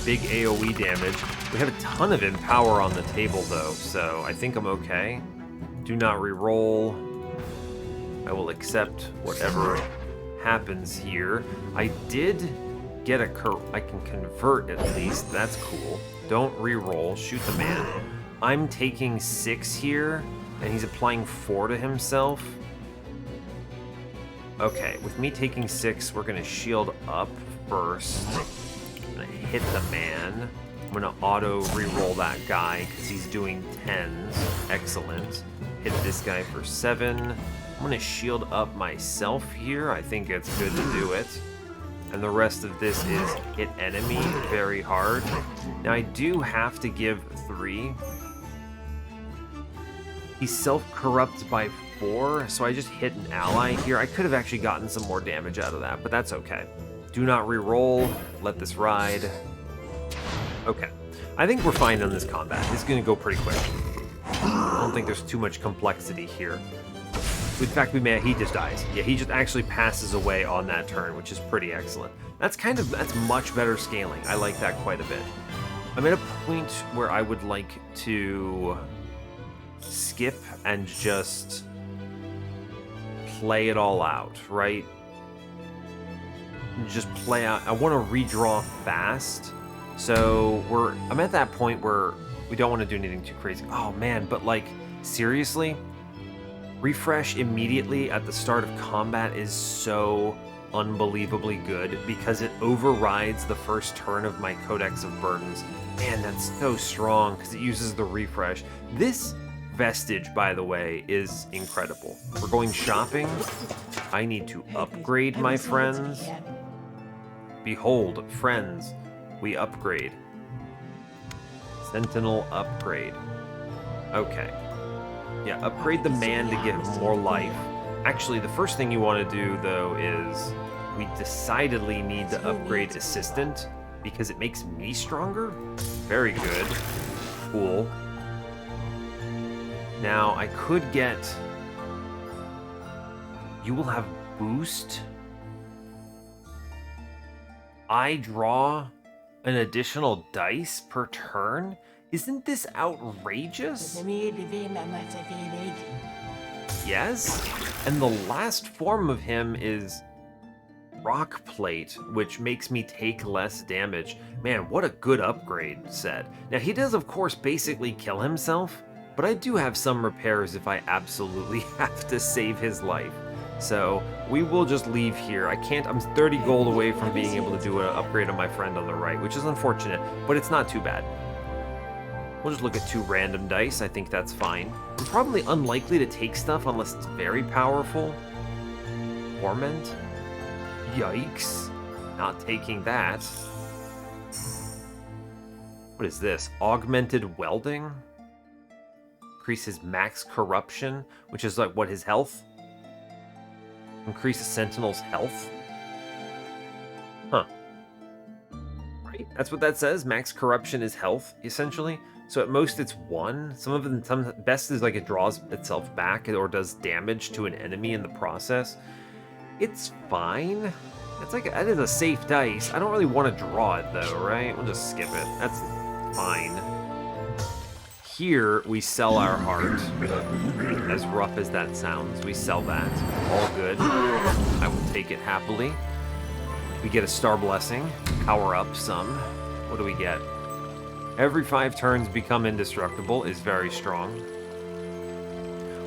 Big AoE damage. We have a ton of Empower on the table, though, so I think I'm okay. Do not re-roll. I will accept whatever happens here. I did get I can convert at least. That's cool. Don't re-roll. Shoot the man. I'm taking 6 here, and he's applying 4 to himself. Okay, with me taking 6, we're gonna shield up first. I'm gonna hit the man. I'm gonna auto re-roll that guy because he's doing 10s. Excellent. Hit this guy for 7. I'm gonna shield up myself here. I think it's good to do it. And the rest of this is hit enemy very hard. Now I do have to give 3. He self-corrupts by 4, so I just hit an ally here. I could have actually gotten some more damage out of that, but that's okay. Do not re-roll. Let this ride. Okay. I think we're fine on this combat. This is going to go pretty quick. I don't think there's too much complexity here. In fact, he just dies. Yeah, he just actually passes away on that turn, which is pretty excellent. That's much better scaling. I like that quite a bit. I'm at a point where I would like to skip and just play it all out, right? Just play out. I want to redraw fast. So I'm at that point where we don't want to do anything too crazy. Oh man, but like seriously? Refresh immediately at the start of combat is so unbelievably good because it overrides the first turn of my Codex of Burdens. Man, that's so strong because it uses the refresh. This vestige, by the way, is incredible. We're going shopping. I need to upgrade my friends. Behold, friends, we upgrade. Sentinel upgrade. Okay. Yeah, upgrade the man to give him more life. Actually, the first thing you want to do, though, is we decidedly need to upgrade Assistant because it makes me stronger. Very good. Cool. Now, I could get... You will have boost. I draw an additional dice per turn? Isn't this outrageous? Yes? And the last form of him is Rock Plate, which makes me take less damage. Man, what a good upgrade set. Now, he does, of course, basically kill himself, but I do have some repairs if I absolutely have to save his life. So we will just leave here. I'm 30 gold away from being able to do an upgrade on my friend on the right, which is unfortunate, but it's not too bad. We'll just look at 2 random dice. I think that's fine. I'm probably unlikely to take stuff unless it's very powerful. Torment? Yikes. Not taking that. What is this? Augmented welding? Increases max corruption, which is like, what, his health? Increase a sentinel's health? Huh. Right? That's what that says. Max corruption is health, essentially. So at most it's 1. Some best is like it draws itself back or does damage to an enemy in the process. It's fine. That is a safe dice. I don't really want to draw it though, right? We'll just skip it. That's fine. Here we sell our heart. As rough as that sounds, we sell that. All good. I will take it happily. We get a star blessing. Power up some. What do we get? Every 5 turns become indestructible is very strong.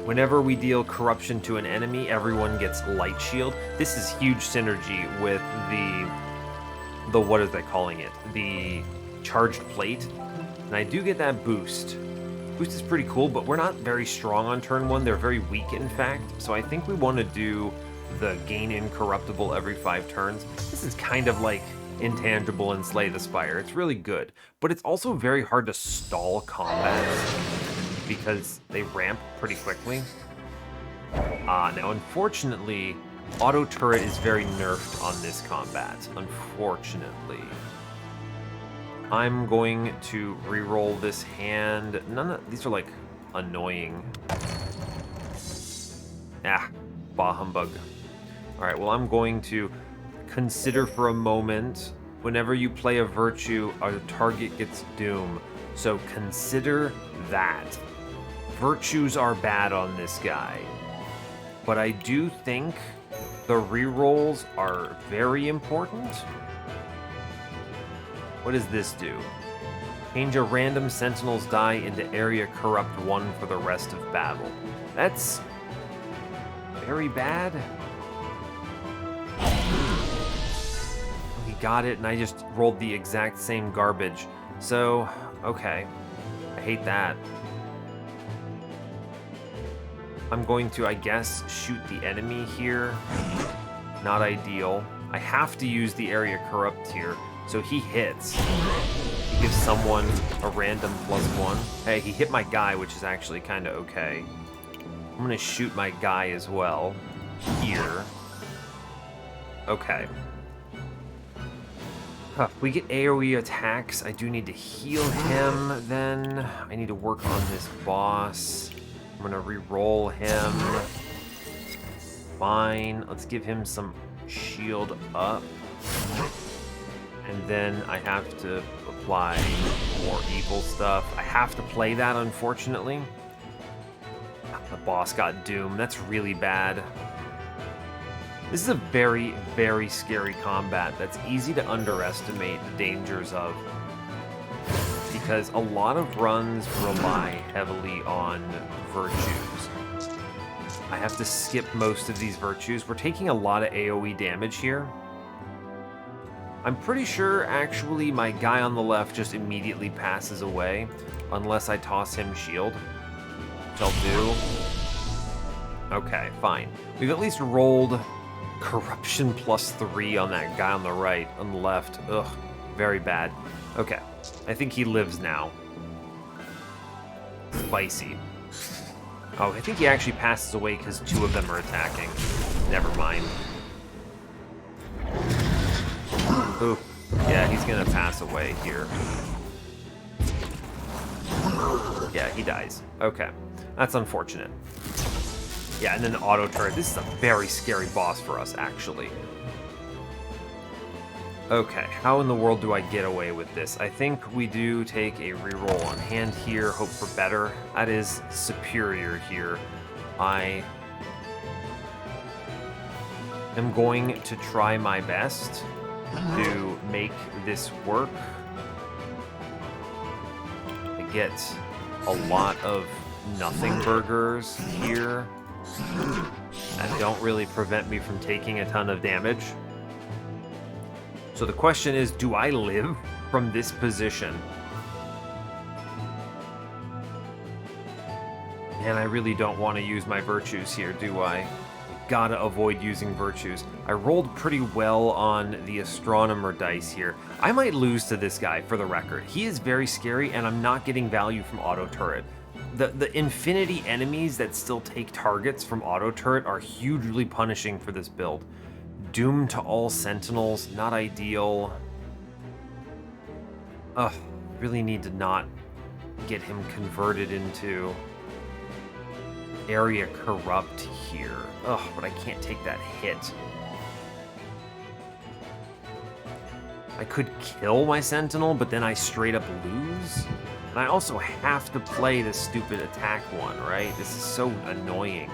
Whenever we deal corruption to an enemy, everyone gets light shield. This is huge synergy with the what are they calling it? The charged plate. And I do get that boost. Boost is pretty cool, but we're not very strong on turn 1. They're very weak, in fact. So I think we want to do the gain incorruptible every 5 turns. This is kind of like Intangible and Slay the Spire. It's really good, but it's also very hard to stall combat because they ramp pretty quickly. Now, unfortunately, auto turret is very nerfed on this combat, unfortunately. I'm going to re-roll this hand. These are like annoying. Bah humbug. All right, well, I'm going to consider for a moment. Whenever you play a virtue, our target gets doom. So consider that. Virtues are bad on this guy. But I do think the rerolls are very important. What does this do? Change a random sentinel's die into area corrupt 1 for the rest of battle. That's very bad. got it, and I just rolled the exact same garbage. So, okay. I hate that. I'm going to, I guess, shoot the enemy here. Not ideal. I have to use the area corrupt here, so he hits. He gives someone a random +1. Hey, he hit my guy, which is actually kind of okay. I'm gonna shoot my guy as well. Here. Okay. Huh. We get AoE attacks. I do need to heal him then. I need to work on this boss. I'm gonna re-roll him. Fine. Let's give him some shield up. And then I have to apply more evil stuff. I have to play that, unfortunately. The boss got doomed. That's really bad. This is a very, very scary combat that's easy to underestimate the dangers of, because a lot of runs rely heavily on virtues. I have to skip most of these virtues. We're taking a lot of AoE damage here. I'm pretty sure, actually, my guy on the left just immediately passes away, unless I toss him shield, which I'll do. Okay, fine. We've at least rolled corruption +3 on that guy on the right. On the left, ugh, very bad. Okay, I think he lives now. Spicy. Oh, I think he actually passes away because 2 of them are attacking. Never mind. Ooh, yeah, he's gonna pass away here. Yeah, he dies. Okay, that's unfortunate. Yeah, and then the auto turret. This is a very scary boss for us, actually. Okay, how in the world do I get away with this? I think we do take a reroll on hand here, hope for better. That is superior here. I am going to try my best to make this work. I get a lot of nothing burgers here. That don't really prevent me from taking a ton of damage. So the question is, do I live from this position? And I really don't want to use my virtues here, do I? Gotta avoid using virtues. I rolled pretty well on the astronomer dice here. I might lose to this guy, for the record. He is very scary, and I'm not getting value from auto turret. The infinity enemies that still take targets from auto turret are hugely punishing for this build. Doom to all sentinels, not ideal. Ugh, really need to not get him converted into area corrupt here. Ugh, but I can't take that hit. I could kill my sentinel, but then I straight up lose. And I also have to play this stupid attack one, right? This is so annoying.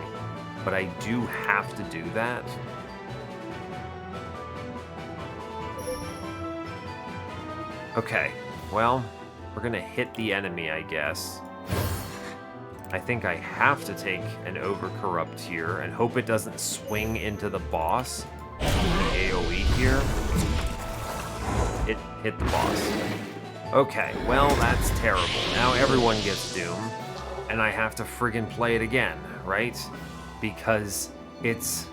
But I do have to do that. Okay, well, we're gonna hit the enemy, I guess. I think I have to take an overcorrupt here and hope it doesn't swing into the boss. The AoE here. It hit the boss. Okay, well, that's terrible. Now everyone gets Doom, and I have to friggin' play it again, right? Because it's...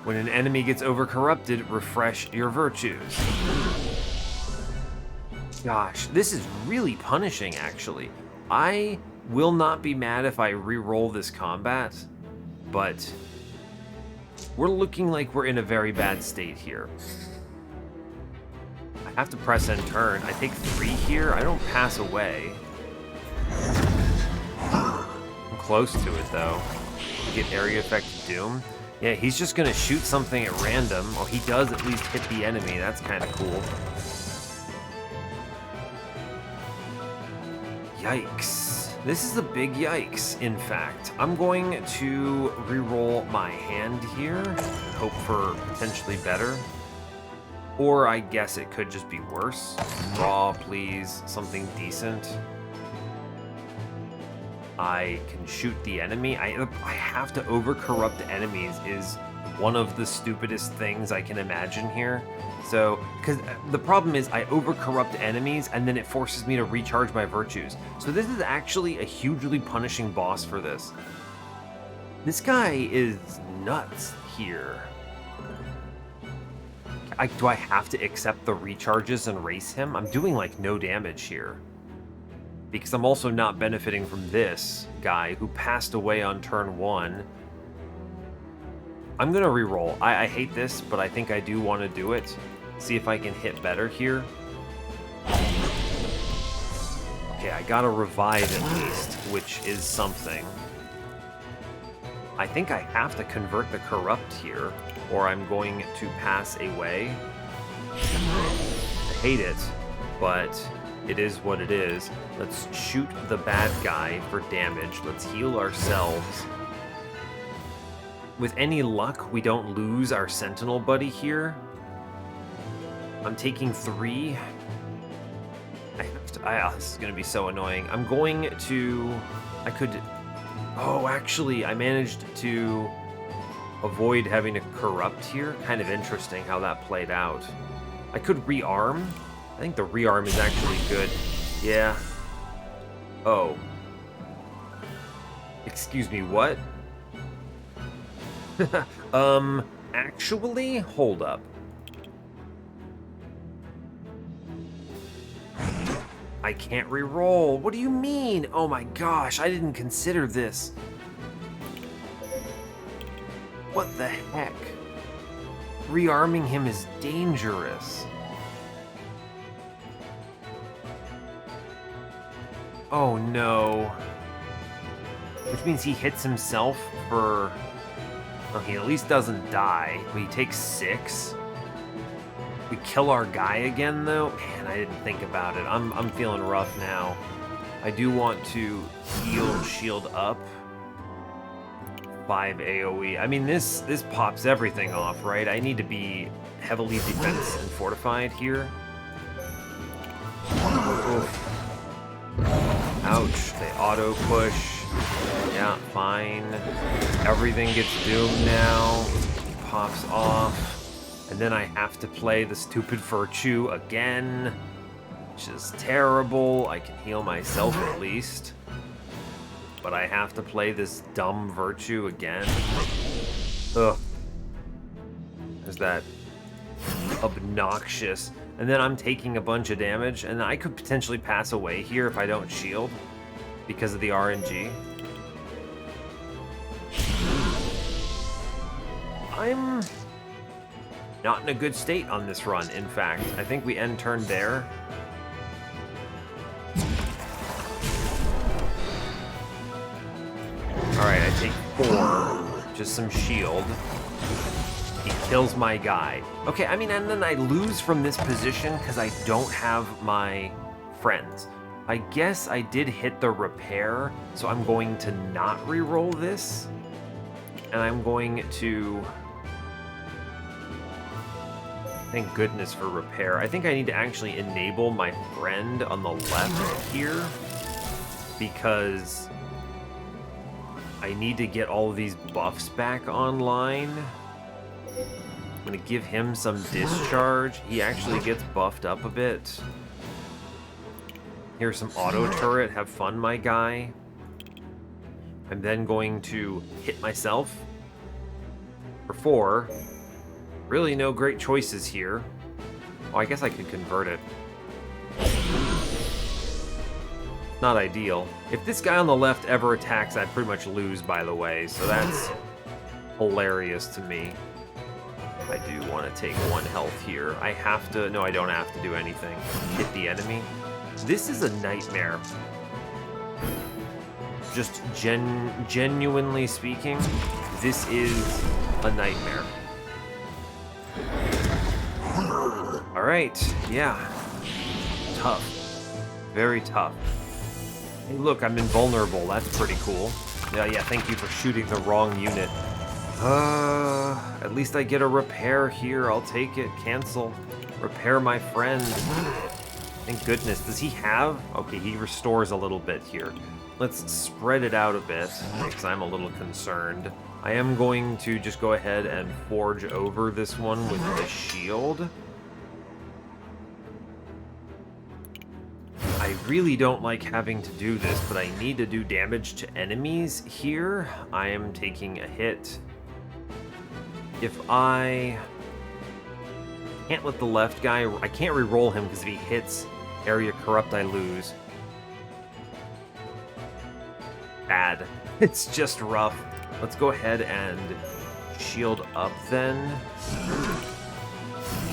when an enemy gets overcorrupted, refresh your virtues. Gosh, this is really punishing, actually. I will not be mad if I re-roll this combat, but we're looking like we're in a very bad state here. I have to press and turn. I take 3 here. I don't pass away. I'm close to it, though. Get area effect Doom. Yeah, he's just going to shoot something at random. Oh, he does at least hit the enemy. That's kind of cool. Yikes. This is a big yikes, in fact. I'm going to re-roll my hand here and hope for potentially better. Or I guess it could just be worse. Raw, please. Something decent. I can shoot the enemy. I have to overcorrupt enemies is one of the stupidest things I can imagine here. So, because the problem is I overcorrupt enemies and then it forces me to recharge my virtues. So this is actually a hugely punishing boss for this. This guy is nuts here. Do I have to accept the recharges and race him? I'm doing like no damage here. Because I'm also not benefiting from this guy who passed away on turn 1. I'm gonna reroll. I hate this, but I think I do want to do it. See if I can hit better here. Okay, I got a revive at least, which is something. I think I have to convert the corrupt here, or I'm going to pass away. I hate it, but it is what it is. Let's shoot the bad guy for damage. Let's heal ourselves. With any luck, we don't lose our sentinel buddy here. I'm taking 3. I have to, this is going to be so annoying. I'm going to... I could... Oh, actually, I managed to avoid having to corrupt here. Kind of interesting how that played out. I could rearm. I think the rearm is actually good. Yeah. Oh. Excuse me, what? Actually, hold up. I can't re-roll. What do you mean? Oh my gosh, I didn't consider this. What the heck? Rearming him is dangerous. Oh no. Which means he hits himself for... Well, he at least doesn't die, but he takes 6. We kill our guy again, though? Man, I didn't think about it. I'm feeling rough now. I do want to heal, shield up. 5 AoE. I mean, this pops everything off, right? I need to be heavily defense and fortified here. Oof. Ouch. They auto-push. Yeah, fine. Everything gets doomed now. Pops off. And then I have to play the stupid virtue again, which is terrible. I can heal myself at least. But I have to play this dumb virtue again. Ugh. There's that obnoxious. And then I'm taking a bunch of damage, and I could potentially pass away here if I don't shield because of the RNG. I'm not in a good state on this run, in fact. I think we end turn there. Alright, I take 4. Just some shield. He kills my guy. Okay, I mean, and then I lose from this position because I don't have my friends. I guess I did hit the repair, so I'm going to not re-roll this. And I'm going to... Thank goodness for repair. I think I need to actually enable my friend on the left here because I need to get all of these buffs back online. I'm going to give him some discharge. He actually gets buffed up a bit. Here's some auto turret. Have fun, my guy. I'm then going to hit myself for 4. Really no great choices here. Oh, I guess I could convert it. Not ideal. If this guy on the left ever attacks, I pretty much lose, by the way, so that's hilarious to me. I do want to take 1 health here. I have to... No, I don't have to do anything. Hit the enemy. This is a nightmare. Just genuinely speaking, this is a nightmare. Alright, yeah. Tough. Very tough. Hey, look, I'm invulnerable. That's pretty cool. Yeah, thank you for shooting the wrong unit. At least I get a repair here. I'll take it. Cancel. Repair my friend. Thank goodness. Does he have... Okay, he restores a little bit here. Let's spread it out a bit, because I'm a little concerned. I am going to just go ahead and forge over this one with the shield. I really don't like having to do this, but I need to do damage to enemies here. I am taking a hit. If I can't let the left guy... I can't re-roll him because if he hits area corrupt, I lose. Bad. It's just rough. Let's go ahead and shield up then.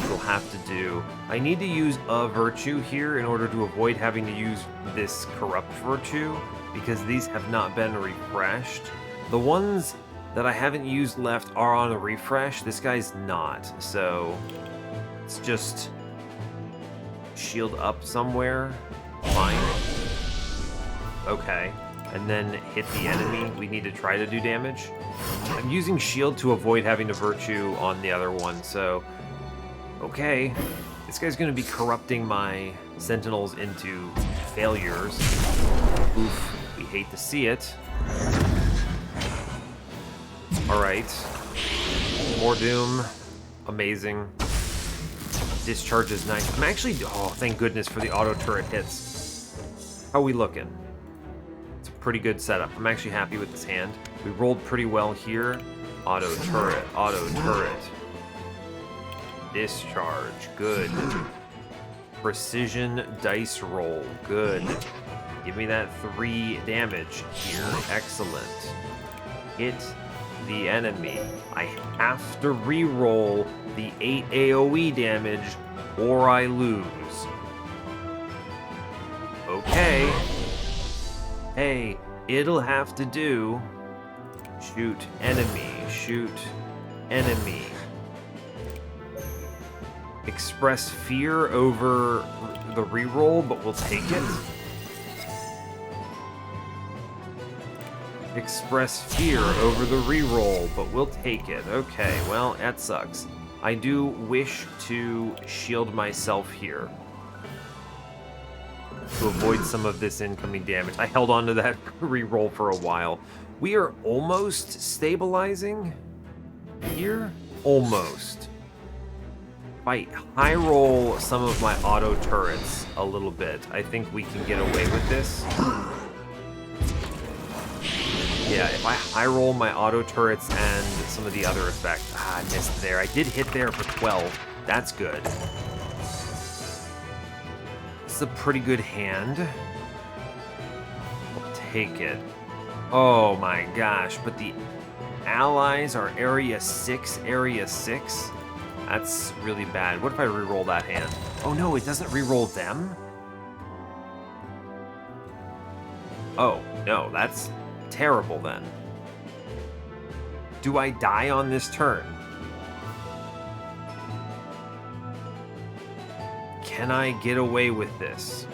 We'll have to do... I need to use a virtue here in order to avoid having to use this corrupt virtue, because these have not been refreshed. The ones that I haven't used left are on a refresh. This guy's not, so it's just shield up somewhere. Fine. Okay. And then hit the enemy. We need to try to do damage. I'm using shield to avoid having to virtue on the other one, so... Okay. This guy's going to be corrupting my sentinels into failures. Oof. We hate to see it. Alright. More doom. Amazing. Discharge is nice. I'm actually... Oh, thank goodness for the auto turret hits. How are we looking? Pretty good setup. I'm actually happy with this hand. We rolled pretty well here. Auto turret, auto turret. Discharge, good. Precision dice roll, good. Give me that 3 damage here, excellent. Hit the enemy. I have to re-roll the 8 AoE damage or I lose. Okay. Hey, it'll have to do. Shoot enemy, shoot enemy. Express fear over the reroll, but we'll take it. Express fear over the reroll, but we'll take it. Okay, well, that sucks. I do wish to shield myself here to avoid some of this incoming damage. I held on to that reroll for a while. We are almost stabilizing here. Almost. If I high roll some of my auto turrets a little bit, I think we can get away with this. Yeah, if I high roll my auto turrets and some of the other effects. Ah, I missed there. I did hit there for 12. That's good. It's a pretty good hand. I'll take it. Oh my gosh, but the allies are area 6, area 6? That's really bad. What if I re-roll that hand? Oh no, it doesn't re-roll them? Oh, no, that's terrible then. Do I die on this turn? Can I get away with this?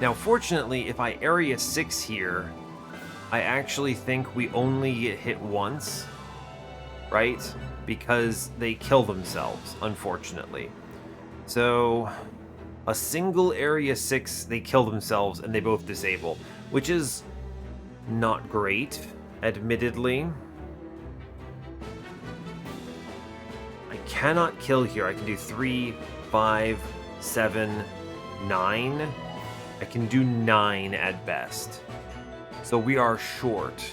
Now, fortunately, if I area 6 here, I actually think we only get hit once, right? Because they kill themselves, unfortunately. So, a single area 6, they kill themselves and they both disable, which is not great, admittedly. Cannot kill here. I can do 3, 5, 7, 9. I can do 9 at best. So we are short.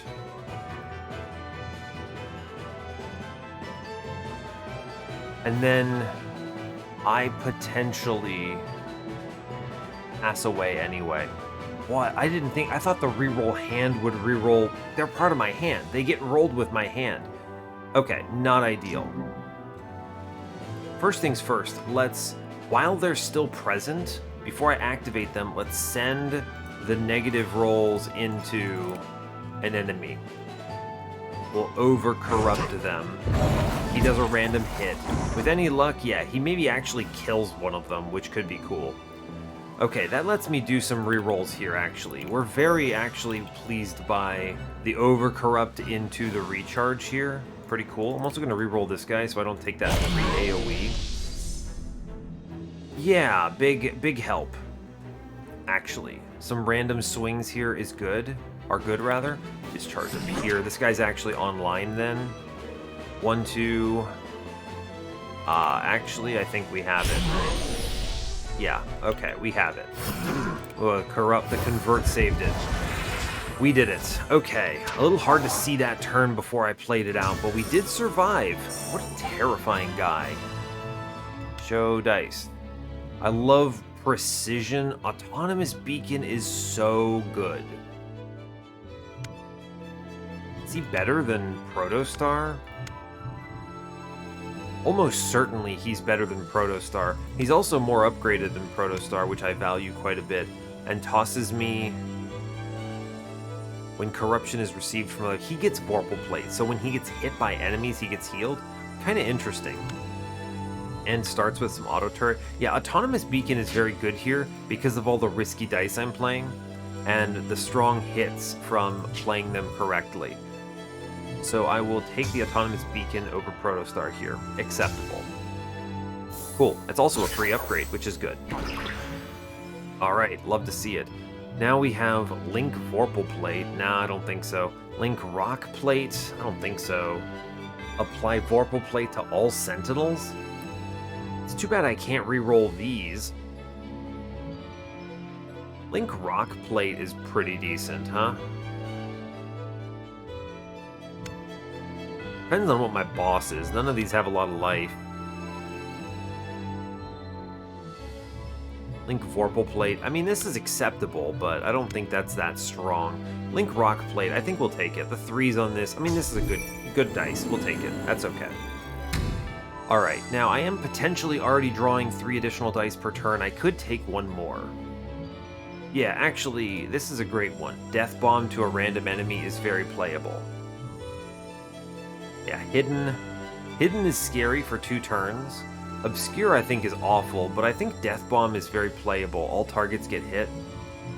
And then I potentially pass away anyway. What? I didn't think... I thought the reroll hand would reroll... They're part of my hand. They get rolled with my hand. Okay, not ideal. First things first, let's, while they're still present, before I activate them, let's send the negative rolls into an enemy. We'll over-corrupt them. He does a random hit. With any luck, yeah, he maybe actually kills one of them, which could be cool. Okay, that lets me do some rerolls here, actually. We're very actually pleased by the over-corrupt into the recharge here. Pretty cool. I'm also going to reroll this guy so I don't take that 3 AoE. Yeah, big help. Actually, some random swings here is good. are good, rather. Discharge up here. This guy's actually online then. 1, 2... actually, I think we have it. Yeah, okay, we have it. Corrupt, the convert saved it. We did it. Okay, a little hard to see that turn before I played it out, but we did survive. What a terrifying guy. Show dice. I love precision. Autonomous Beacon is so good. Is he better than Protostar? Almost certainly he's better than Protostar. He's also more upgraded than Protostar, which I value quite a bit, and tosses me... When corruption is received from a... He gets Vorpal Plate, so when he gets hit by enemies, he gets healed. Kind of interesting. And starts with some auto turret. Yeah, Autonomous Beacon is very good here because of all the risky dice I'm playing and the strong hits from playing them correctly. So I will take the Autonomous Beacon over Protostar here. Acceptable. Cool. It's also a free upgrade, which is good. Alright, love to see it. Now we have Link Vorpal Plate. Nah, I don't think so. Link Rock Plate? I don't think so. Apply Vorpal Plate to all Sentinels? It's too bad I can't re-roll these. Link Rock Plate is pretty decent, huh? Depends on what my boss is. None of these have a lot of life. Link Vorpal Plate. I mean, this is acceptable, but I don't think that's that strong. Link Rock Plate. I think we'll take it. The 3s on this. I mean, this is a good dice. We'll take it. That's okay. Alright, now I am potentially already drawing 3 additional dice per turn. I could take 1 more. Yeah, actually, this is a great one. Death Bomb to a random enemy is very playable. Yeah, Hidden. Hidden is scary for 2 turns. Obscure, I think, is awful, but I think Death Bomb is very playable. All targets get hit,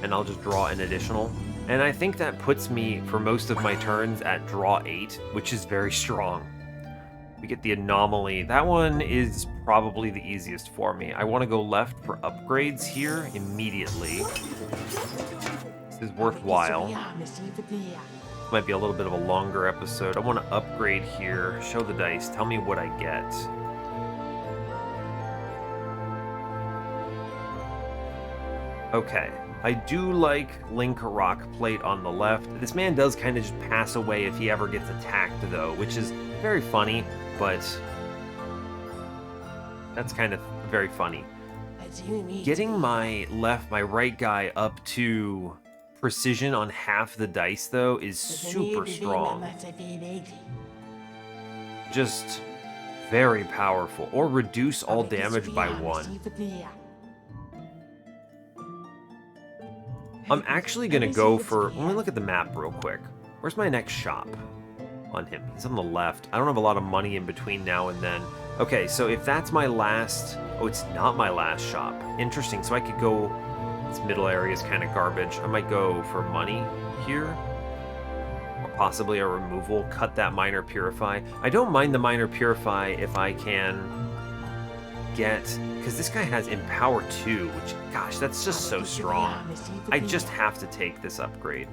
and I'll just draw an additional. And I think that puts me, for most of my turns, at draw 8, which is very strong. We get the Anomaly. That one is probably the easiest for me. I want to go left for upgrades here immediately. This is worthwhile. Might be a little bit of a longer episode. I want to upgrade here. Show the dice. Tell me what I get. Okay. I do like Link Rock Plate on the left. This man does kind of just pass away if he ever gets attacked, though, which is very funny, but that's kind of very funny. Getting my right guy up to precision on half the dice, though, is super strong. Just very powerful. Or reduce all damage by 1. I'm actually going to go for... Let me look at the map real quick. Where's my next shop on him? He's on the left. I don't have a lot of money in between now and then. Okay, so if that's my last... Oh, it's not my last shop. Interesting. So I could go... This middle area is kind of garbage. I might go for money here. Or possibly a removal. Cut that Minor Purify. I don't mind the Minor Purify if I can get... Because this guy has Empower 2, which, gosh, that's just so strong. I just have to take this upgrade.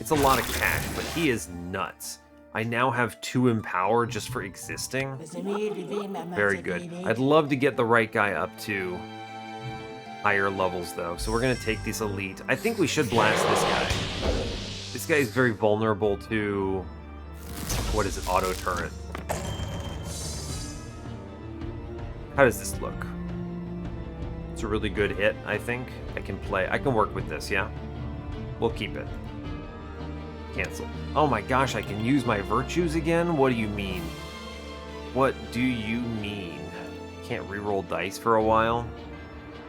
It's a lot of cash, but he is nuts. I now have 2 Empower just for existing. Very good. I'd love to get the right guy up to higher levels, though. So we're going to take this Elite. I think we should blast this guy. This guy is very vulnerable to... What is it? Auto turret. How does this look? It's a really good hit, I think. I can work with this, yeah? We'll keep it. Cancel. Oh my gosh, I can use my virtues again? What do you mean? What do you mean? Can't reroll dice for a while?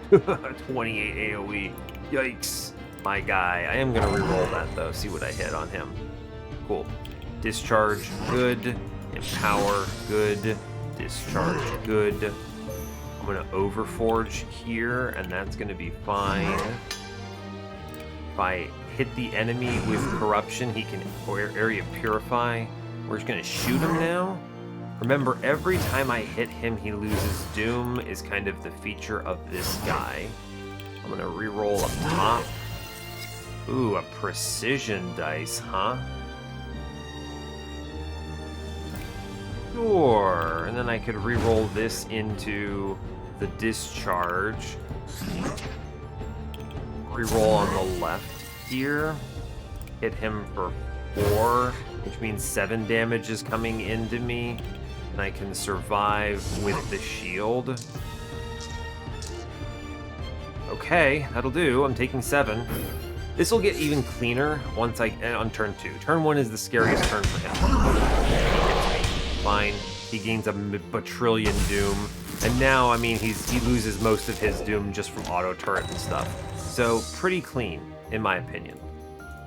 28 AoE. Yikes. My guy. I am going to reroll that, though. See what I hit on him. Cool. Discharge. Good. Empower. Good. Discharge. Good. I'm going to Overforge here, and that's going to be fine. If I hit the enemy with Corruption, he can Area Purify. We're just going to shoot him now. Remember, every time I hit him, he loses Doom, is kind of the feature of this guy. I'm going to reroll up top. Ooh, a precision dice, huh? Sure. And then I could re-roll this into the discharge. Re-roll on the left here. Hit him for 4, which means 7 damage is coming into me. And I can survive with the shield. Okay, that'll do. I'm taking 7. This will get even cleaner once on turn 2. Turn 1 is the scariest turn for him. He hits me. Fine. He gains a bajillion doom. And now, I mean, he loses most of his doom just from auto turret and stuff. So, pretty clean, in my opinion.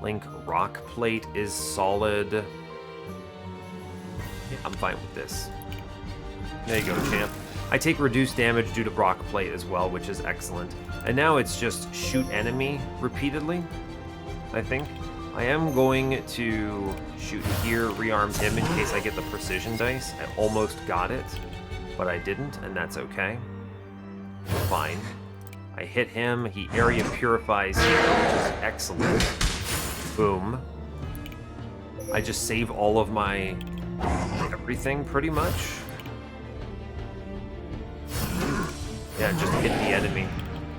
Link Rock Plate is solid. Yeah, I'm fine with this. There you go, champ. I take reduced damage due to Rock Plate as well, which is excellent. And now it's just shoot enemy repeatedly, I think. I am going to shoot here, rearm him in case I get the precision dice. I almost got it, but I didn't, and that's okay. Fine. I hit him, he area purifies here, which is excellent. Boom. I just save all of my everything, pretty much. Yeah, just hit the enemy.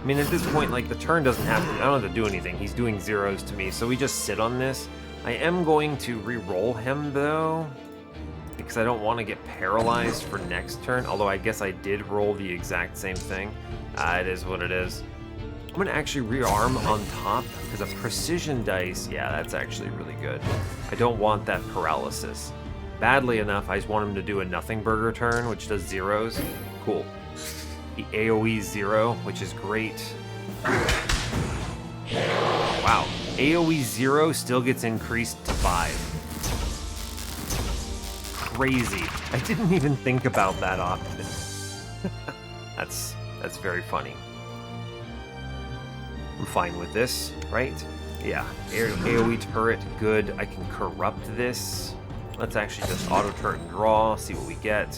I mean, at this point, like, the turn doesn't have to, I don't have to do anything. He's doing zeros to me, so we just sit on this. I am going to re-roll him, though, because I don't want to get paralyzed for next turn, although I guess I did roll the exact same thing. It is what it is. I'm going to actually rearm on top, because a precision dice, yeah, that's actually really good. I don't want that paralysis. Badly enough, I just want him to do a nothing burger turn, which does zeros. Cool. The AoE 0, which is great. Wow. AoE 0 still gets increased to 5. Crazy. I didn't even think about that often. That's very funny. I'm fine with this, right? Yeah. AoE turret, good. I can corrupt this. Let's actually just auto turret and draw, see what we get.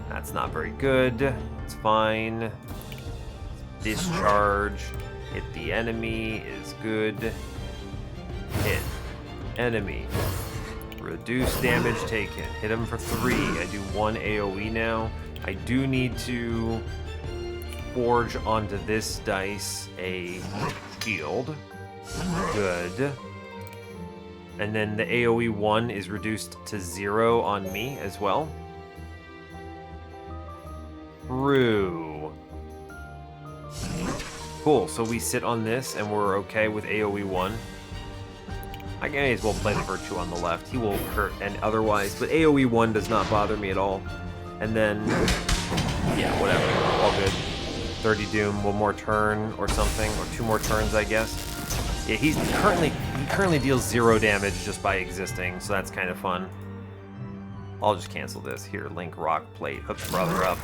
That's not very good. It's fine. Discharge. Hit the enemy is good. Hit. Enemy. Reduce damage taken. Hit him for 3. I do 1 AoE now. I do need to forge onto this dice a shield. Good. And then the AoE 1 is reduced to 0 on me as well. True. Cool, so we sit on this and we're okay with AoE 1. I may as well play the Virtue on the left. He will hurt and otherwise, but AoE 1 does not bother me at all. And then, yeah, whatever, all good. 30 Doom, 1 more turn or something, or 2 more turns, I guess. Yeah, he currently deals 0 damage just by existing, so that's kind of fun. I'll just cancel this. Here, Link Rock Plate, hook brother up.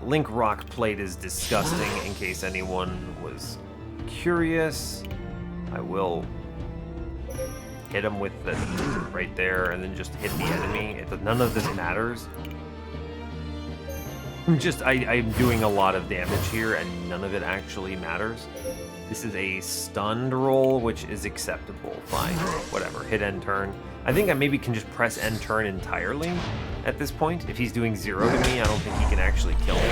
Link Rock Plate is disgusting, in case anyone was curious. I will hit him with the right there, and then just hit the enemy. None of this matters. I'm doing a lot of damage here, and none of it actually matters. This is a stunned roll, which is acceptable. Fine, whatever. Hit end turn. I think I maybe can just press end turn entirely at this point. If he's doing 0 to me, I don't think he can actually kill me.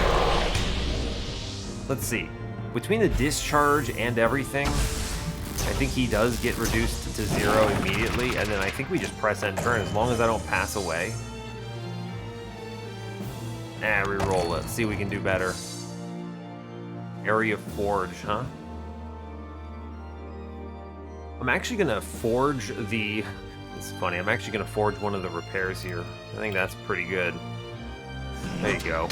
Let's see. Between the discharge and everything, I think he does get reduced to 0 immediately, and then I think we just press end turn as long as I don't pass away. Reroll it. See if we can do better. Area Forge, huh? I'm actually gonna forge the... It's funny, I'm actually gonna forge one of the repairs here. I think that's pretty good. There you go.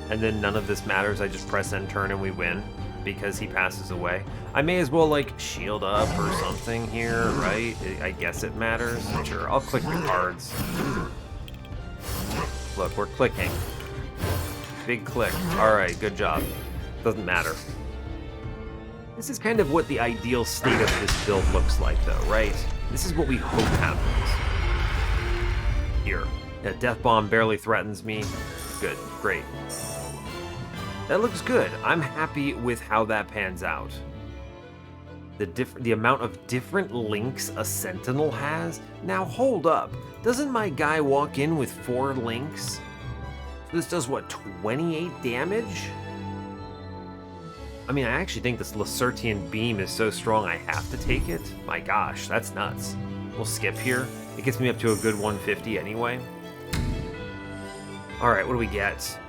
And then none of this matters, I just press end turn and we win, because he passes away. I may as well, like, shield up or something here, right? I guess it matters. Sure, I'll click the cards. Look, we're clicking. Big click. Alright, good job. Doesn't matter. This is kind of what the ideal state of this build looks like, though, right? This is what we hope happens. Here. Yeah, Death Bomb barely threatens me. Good. Great. That looks good. I'm happy with how that pans out. The amount of different links a sentinel has? Now hold up. Doesn't my guy walk in with 4 links? So this does what, 28 damage? I mean, I actually think this Lacertian beam is so strong I have to take it. My gosh, that's nuts. We'll skip here. It gets me up to a good 150 anyway. All right, what do we get?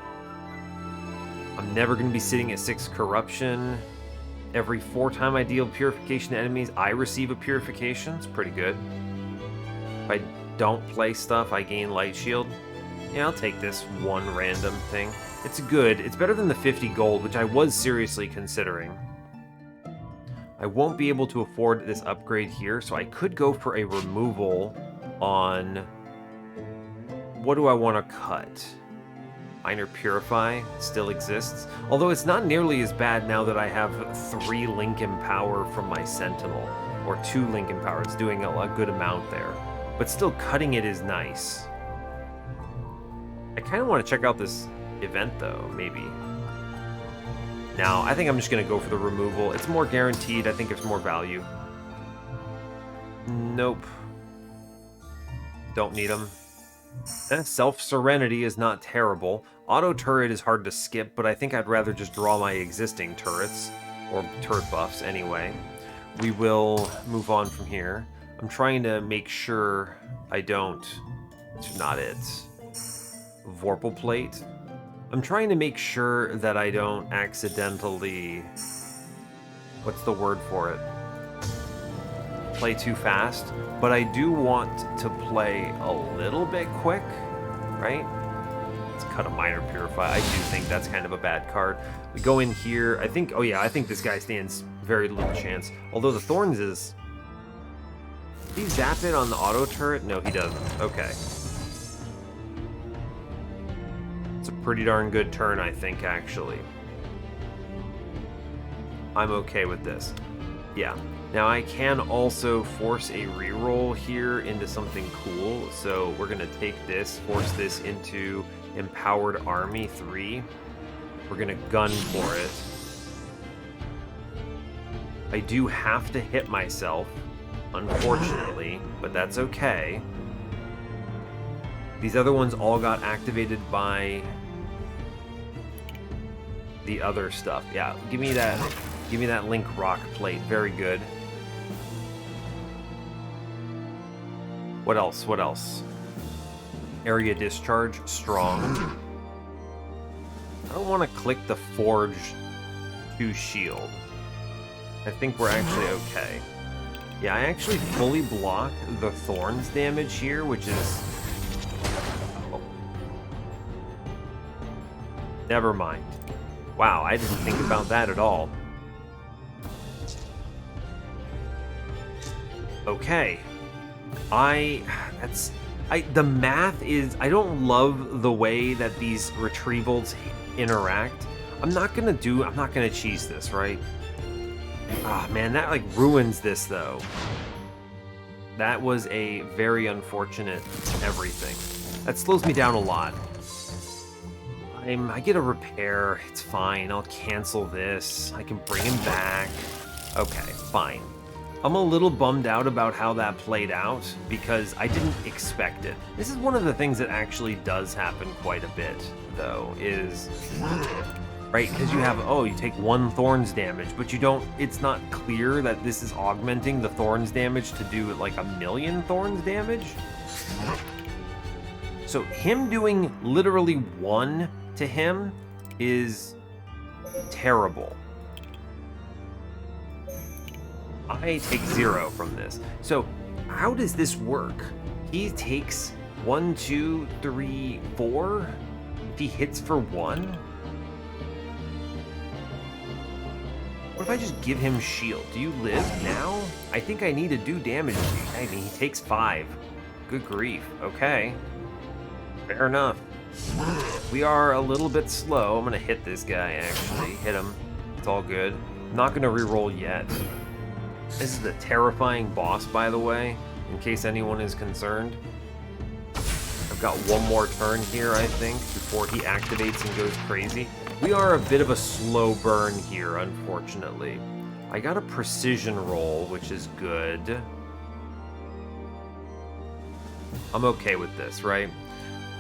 I'm never going to be sitting at 6 corruption. Every 4 time I deal purification to enemies, I receive a purification. It's pretty good. If I don't play stuff, I gain light shield. Yeah, I'll take this one random thing. It's good. It's better than the 50 gold, which I was seriously considering. I won't be able to afford this upgrade here, so I could go for a removal on... What do I want to cut? Minor Purify still exists, although it's not nearly as bad now that I have 3 Lincoln Power from my Sentinel, or 2 Lincoln Power. It's doing a good amount there, but still cutting it is nice. I kind of want to check out this event though, maybe. Now, I think I'm just going to go for the removal. It's more guaranteed. I think it's more value. Nope. Don't need them. Self-Serenity is not terrible. Auto-turret is hard to skip, but I think I'd rather just draw my existing turrets, or turret buffs anyway. We will move on from here. I'm trying to make sure I don't... It's not it. Vorpal Plate. I'm trying to make sure that I don't accidentally... What's the word for it? Play too fast, but I do want to play a little bit quick, right? Let's cut a Minor Purify. I do think that's kind of a bad card. We go in here. I think, oh yeah, I think this guy stands very little chance. Although the Thorns is... Did he zap it on the auto turret? No, he doesn't. Okay. It's a pretty darn good turn, I think, actually. I'm okay with this. Yeah. Now I can also force a reroll here into something cool. So we're going to take this, force this into Empowered Army 3. We're going to gun for it. I do have to hit myself, unfortunately, but that's okay. These other ones all got activated by the other stuff. Yeah, give me that Link Rock Plate. Very good. What else? What else? Area Discharge, strong. I don't want to click the Forge to shield. I think we're actually okay. Yeah, I actually fully block the Thorns damage here, which is... Oh. Never mind. Wow, I didn't think about that at all. Okay. The math is, I don't love the way that these retrievals interact. I'm not gonna cheese this, right? Ah, man, that like ruins this though. That was a very unfortunate everything. That slows me down a lot. I get a repair, it's fine, I'll cancel this. I can bring him back. Okay, fine. I'm a little bummed out about how that played out because I didn't expect it. This is one of the things that actually does happen quite a bit, though, is... Right, because you have, you take 1 Thorns damage, but you don't, it's not clear that this is augmenting the Thorns damage to do like 1,000,000 Thorns damage. So him doing literally 1 to him is terrible. I take 0 from this. So how does this work? He takes 1, 2, 3, 4. If he hits for 1? What if I just give him shield? Do you live now? I think I need to do damage to you. I mean, he takes 5. Good grief. Okay. Fair enough. We are a little bit slow. I'm gonna hit this guy, actually. Hit him. It's all good. I'm not gonna reroll yet. This is the terrifying boss, by the way, in case anyone is concerned. I've got one more turn here, I think, before he activates and goes crazy. We are a bit of a slow burn here, unfortunately. I got a precision roll, which is good. I'm okay with this, right?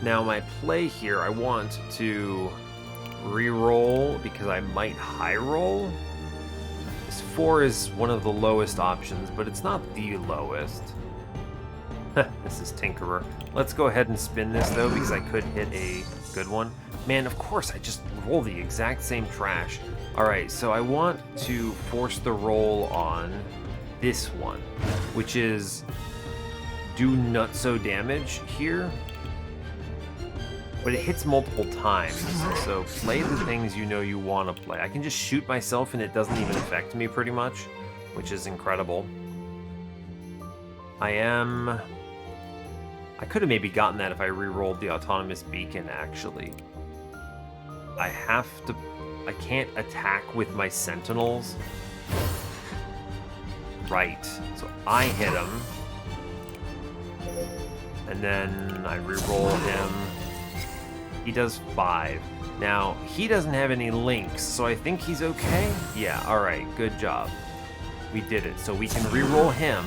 Now my play here, I want to re-roll because I might high roll. This 4 is one of the lowest options, but it's not the lowest. This is Tinkerer. Let's go ahead and spin this though, because I could hit a good one. Man, of course, I just roll the exact same trash. Alright, so I want to force the roll on this one, which is do nutso damage here. But it hits multiple times, so play the things you know you want to play. I can just shoot myself and it doesn't even affect me pretty much, which is incredible. I could have maybe gotten that if I re-rolled the autonomous beacon, actually. I can't attack with my sentinels. Right, so I hit him. And then I re-roll him. He does 5. Now, he doesn't have any links, so I think he's okay. Yeah, alright, good job. We did it. So we can re-roll him.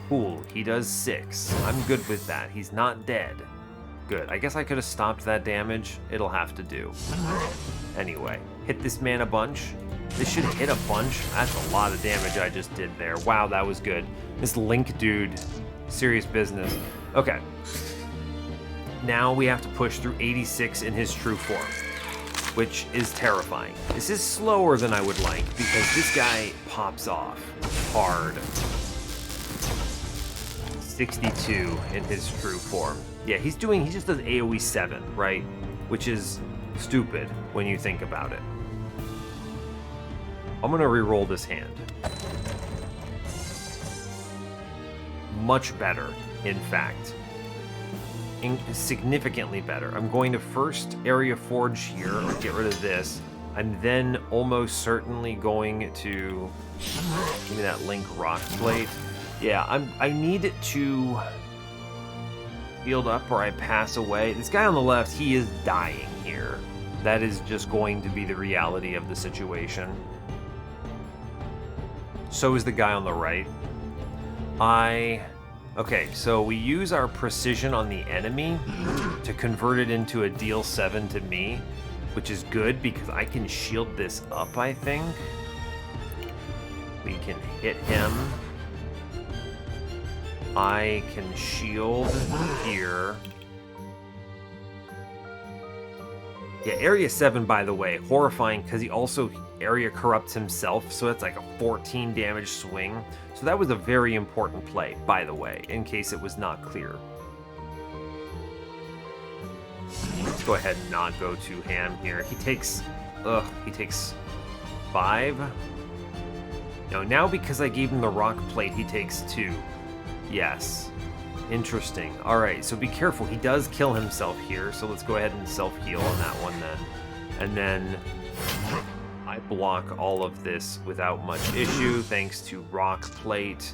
Cool, he does 6. I'm good with that. He's not dead. Good. I guess I could have stopped that damage. It'll have to do. Anyway, hit this man a bunch. This should hit a bunch. That's a lot of damage I just did there. Wow, that was good. This Link dude, serious business. Okay. Now we have to push through 86 in his true form, which is terrifying. This is slower than I would like because this guy pops off hard. 62 in his true form. Yeah, he just does AoE 7, right? Which is stupid when you think about it. I'm gonna re-roll this hand. Much better, in fact. Significantly better. I'm going to first area forge here, or get rid of this. I'm then almost certainly going to give me that link rock plate. Yeah, I need to healed up or I pass away. This guy on the left, he is dying here. That is just going to be the reality of the situation. So is the guy on the right. Okay, so we use our precision on the enemy to convert it into a deal 7 to me, which is good because I can shield this up, I think. We can hit him. I can shield here. Yeah, area 7, by the way, horrifying because he also area corrupts himself, so that's like a 14 damage swing. So that was a very important play, by the way, in case it was not clear. Let's go ahead and not go to ham here. He takes 5. No, now because I gave him the rock plate, he takes 2. Yes. Interesting. Alright, so be careful. He does kill himself here, so let's go ahead and self-heal on that one then. And then I block all of this without much issue, thanks to rock plate.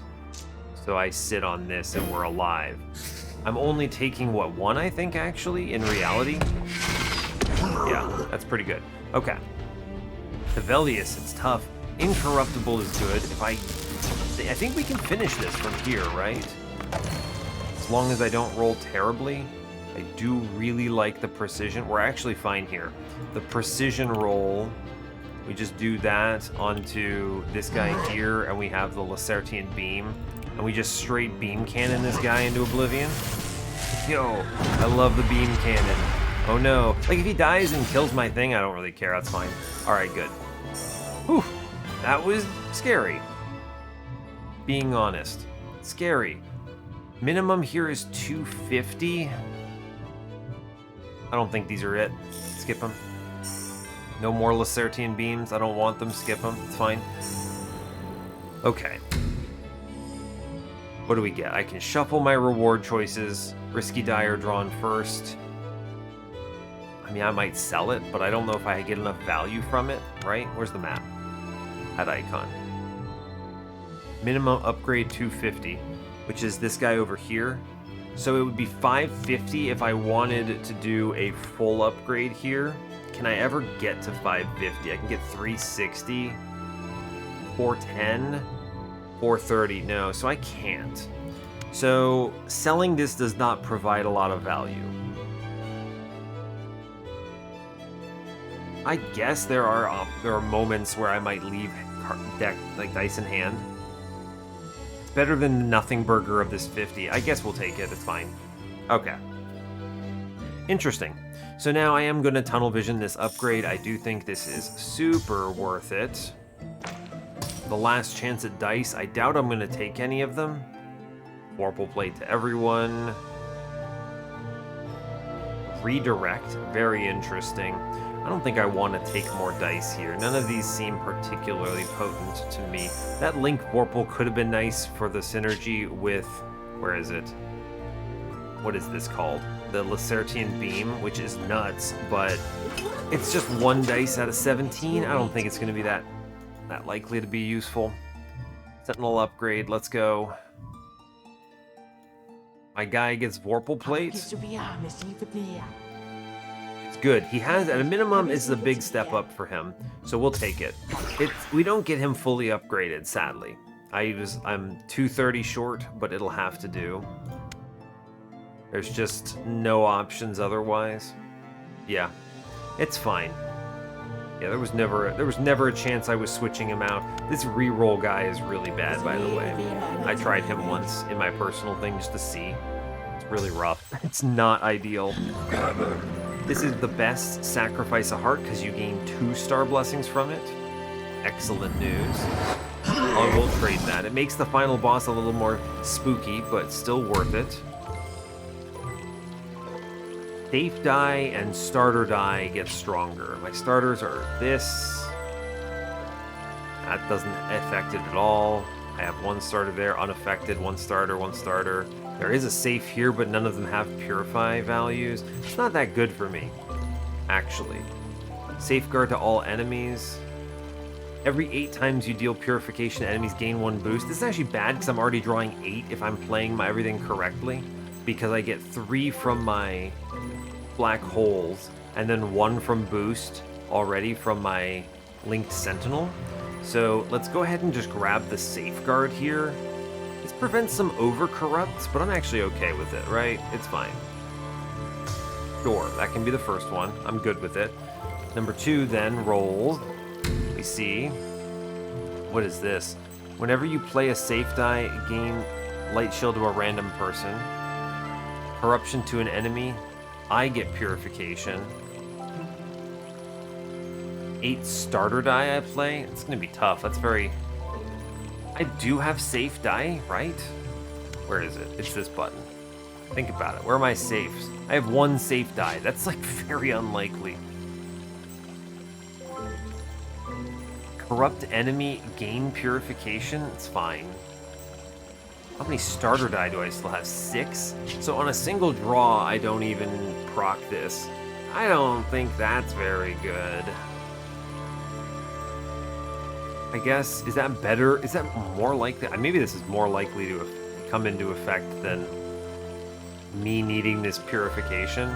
So I sit on this and we're alive. I'm only taking, what, 1, I think, actually, in reality? Yeah, that's pretty good. Okay. Hevelius, it's tough. Incorruptible is good. I think we can finish this from here, right? As long as I don't roll terribly. I do really like the precision. We're actually fine here. The precision roll, we just do that onto this guy here, and we have the Lacertian beam, and we just straight beam cannon this guy into oblivion. Yo, I love the beam cannon. Oh no. Like, if he dies and kills my thing, I don't really care. That's fine. Alright, good. Whew. That was scary. Being honest. Scary. Minimum here is 250. I don't think these are it. Skip them. No more Lacertian beams. I don't want them. Skip them. It's fine. Okay. What do we get? I can shuffle my reward choices. Risky die are drawn first. I mean, I might sell it, but I don't know if I get enough value from it, right? Where's the map? That icon. Minimum upgrade 250, which is this guy over here. So it would be 550 if I wanted to do a full upgrade here. Can I ever get to 550? I can get 360. 410, 430. No, so I can't. So selling this does not provide a lot of value. I guess there are moments where I might leave deck like dice in hand. It's better than the nothing burger of this 50. I guess we'll take it. It's fine. Okay. Interesting. So now I am going to tunnel vision this upgrade. I do think this is super worth it. The last chance at dice. I doubt I'm going to take any of them. Vorpal plate to everyone. Redirect. Very interesting. I don't think I want to take more dice here. None of these seem particularly potent to me. That Link Vorpal could have been nice for the synergy with... Where is it? What is this called? The Lacertian Beam, which is nuts, but it's just 1 dice out of 17. I don't think it's going to be that likely to be useful. Sentinel upgrade, let's go. My guy gets Vorpal plate. It's good. He has, at a minimum, this is a big step up for him, so we'll take it. We don't get him fully upgraded, sadly. I'm 230 short, but it'll have to do. There's just no options otherwise. Yeah, it's fine. Yeah, there was never a chance I was switching him out. This reroll guy is really bad, by the way. I tried him once in my personal thing just to see. It's really rough. It's not ideal. This is the best Sacrifice a Heart because you gain 2 star blessings from it. Excellent news. I will trade that. It makes the final boss a little more spooky, but still worth it. Safe die and starter die get stronger. My starters are this. That doesn't affect it at all. I have 1 starter there, unaffected, 1 starter, 1 starter. There is a safe here, but none of them have purify values. It's not that good for me, actually. Safeguard to all enemies. Every 8 times you deal purification, enemies gain 1 boost. This is actually bad because I'm already drawing 8 if I'm playing my everything correctly, because I get 3 from my black holes and then 1 from boost already from my linked sentinel. So let's go ahead and just grab the safeguard here. This prevents some over corrupts, but I'm actually okay with it, right? It's fine. Sure, that can be the first one. I'm good with it. Number 2 then rolls. We see. What is this? Whenever you play a safe die, gain light shield to a random person. Corruption to an enemy. I get purification. 8 starter die I play. It's gonna be tough. That's very... I do have safe die, right? Where is it? It's this button. Think about it. Where are my safes? I have 1 safe die. That's like very unlikely. Corrupt enemy, gain purification. It's fine. How many starter die do I still have? 6? So on a single draw, I don't even proc this. I don't think that's very good. I guess, is that better? Is that more likely? Maybe this is more likely to come into effect than me needing this purification.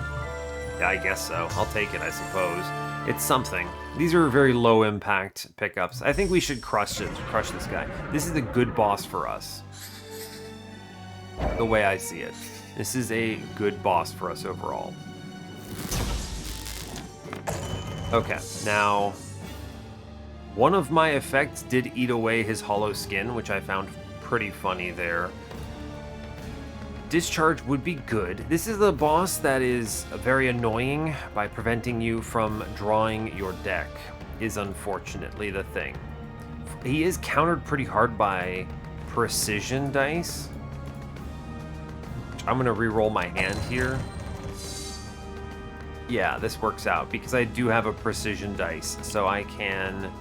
Yeah, I guess so. I'll take it, I suppose. It's something. These are very low impact pickups. I think we should crush this guy. This is a good boss for us. The way I see it. This is a good boss for us overall. Okay, now... one of my effects did eat away his hollow skin, which I found pretty funny there. Discharge would be good. This is the boss that is very annoying by preventing you from drawing your deck, is unfortunately the thing. He is countered pretty hard by precision dice. I'm gonna re-roll my hand here. Yeah, this works out because I do have a precision dice, so I can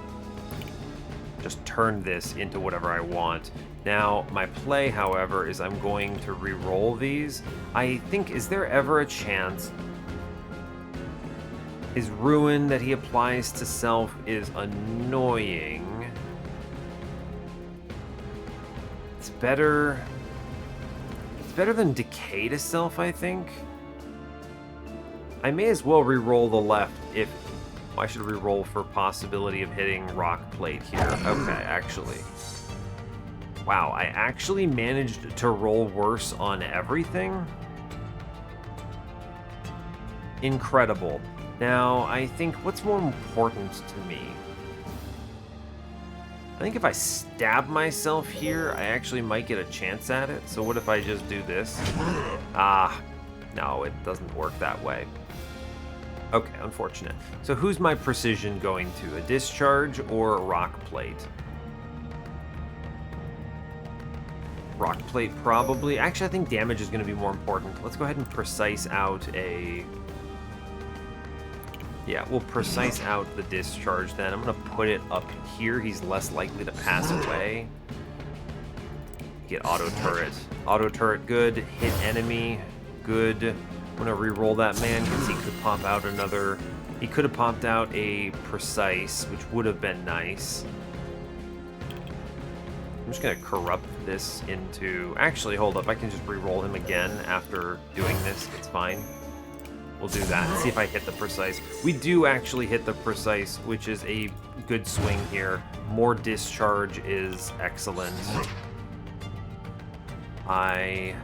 just turn this into whatever I want. Now, my play, however, is I'm going to re-roll these. I think, is there ever a chance his ruin that he applies to self is annoying? It's better than decay to self, I think. I may as well re-roll the left if I should re-roll for possibility of hitting rock plate here. Okay, actually. Wow, I actually managed to roll worse on everything? Incredible. Now, I think what's more important to me? I think if I stab myself here, I actually might get a chance at it. So what if I just do this? Ah, no, it doesn't work that way. Okay, unfortunate. So who's my precision going to? A discharge or a rock plate? Rock plate, probably. Actually, I think damage is going to be more important. Let's go ahead and precise out a... Yeah, we'll precise out the discharge then. I'm going to put it up here. He's less likely to pass away. Get auto turret. Auto turret, good. Hit enemy, good. I'm going to re-roll that man because he could pop out another... He could have popped out a precise, which would have been nice. I'm just going to corrupt this into... Actually, hold up. I can just re-roll him again after doing this. It's fine. We'll do that and see if I hit the precise. We do actually hit the precise, which is a good swing here. More discharge is excellent. I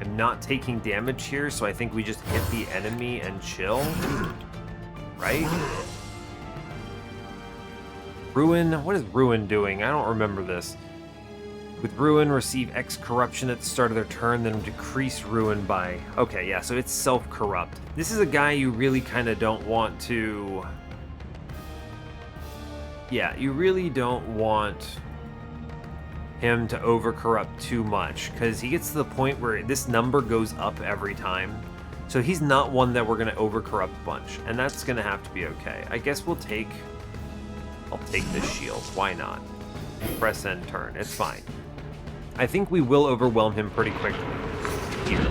am not taking damage here, so I think we just hit the enemy and chill. Right? Ruin? What is Ruin doing? I don't remember this. With Ruin, receive X corruption at the start of their turn, then decrease Ruin by... Okay, yeah, so it's self-corrupt. This is a guy you really kind of don't want to... Yeah, you really don't want him to over-corrupt too much, because he gets to the point where this number goes up every time. So he's not one that we're going to over-corrupt a bunch, and that's going to have to be okay. I guess we'll take... I'll take this shield. Why not? Press end turn. It's fine. I think we will overwhelm him pretty quickly here.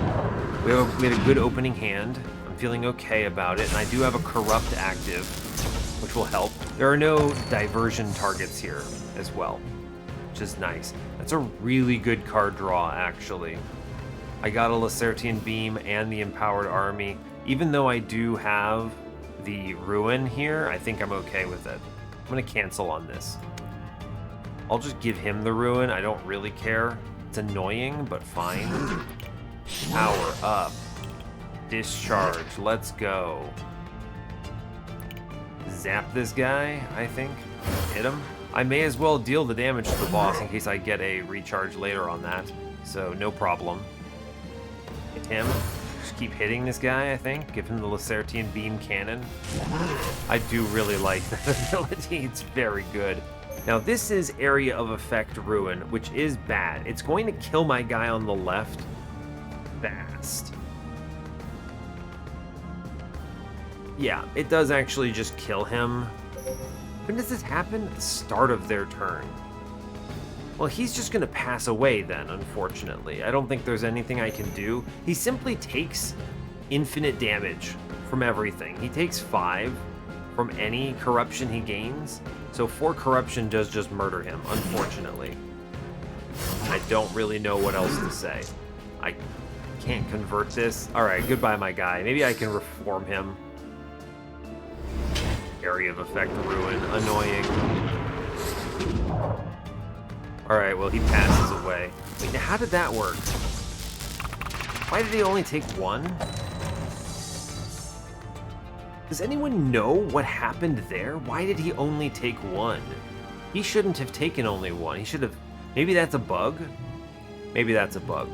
We had a good opening hand. I'm feeling okay about it, and I do have a corrupt active, which will help. There are no diversion targets here as well, which is nice. That's a really good card draw, actually. I got a Lacertian Beam and the Empowered Army. Even though I do have the Ruin here, I think I'm okay with it. I'm going to cancel on this. I'll just give him the Ruin. I don't really care. It's annoying, but fine. Power up. Discharge. Let's go. Zap this guy, I think. Hit him. I may as well deal the damage to the boss in case I get a recharge later on that. So, no problem. Hit him. Just keep hitting this guy, I think. Give him the Lacertian Beam Cannon. I do really like that ability. It's very good. Now this is Area of Effect Ruin, which is bad. It's going to kill my guy on the left fast. Yeah, it does actually just kill him. When does this happen? At the start of their turn. Well, he's just going to pass away then, unfortunately. I don't think there's anything I can do. He simply takes infinite damage from everything. He takes 5 from any corruption he gains. So 4 corruption does just murder him, unfortunately. I don't really know what else to say. I can't convert this. Alright, goodbye my guy. Maybe I can reform him. Area of Effect Ruin. Annoying. Alright, well he passes away. Wait, now how did that work? Why did he only take 1? Does anyone know what happened there? Why did he only take 1? He shouldn't have taken only 1. He should have... Maybe that's a bug? Maybe that's a bug.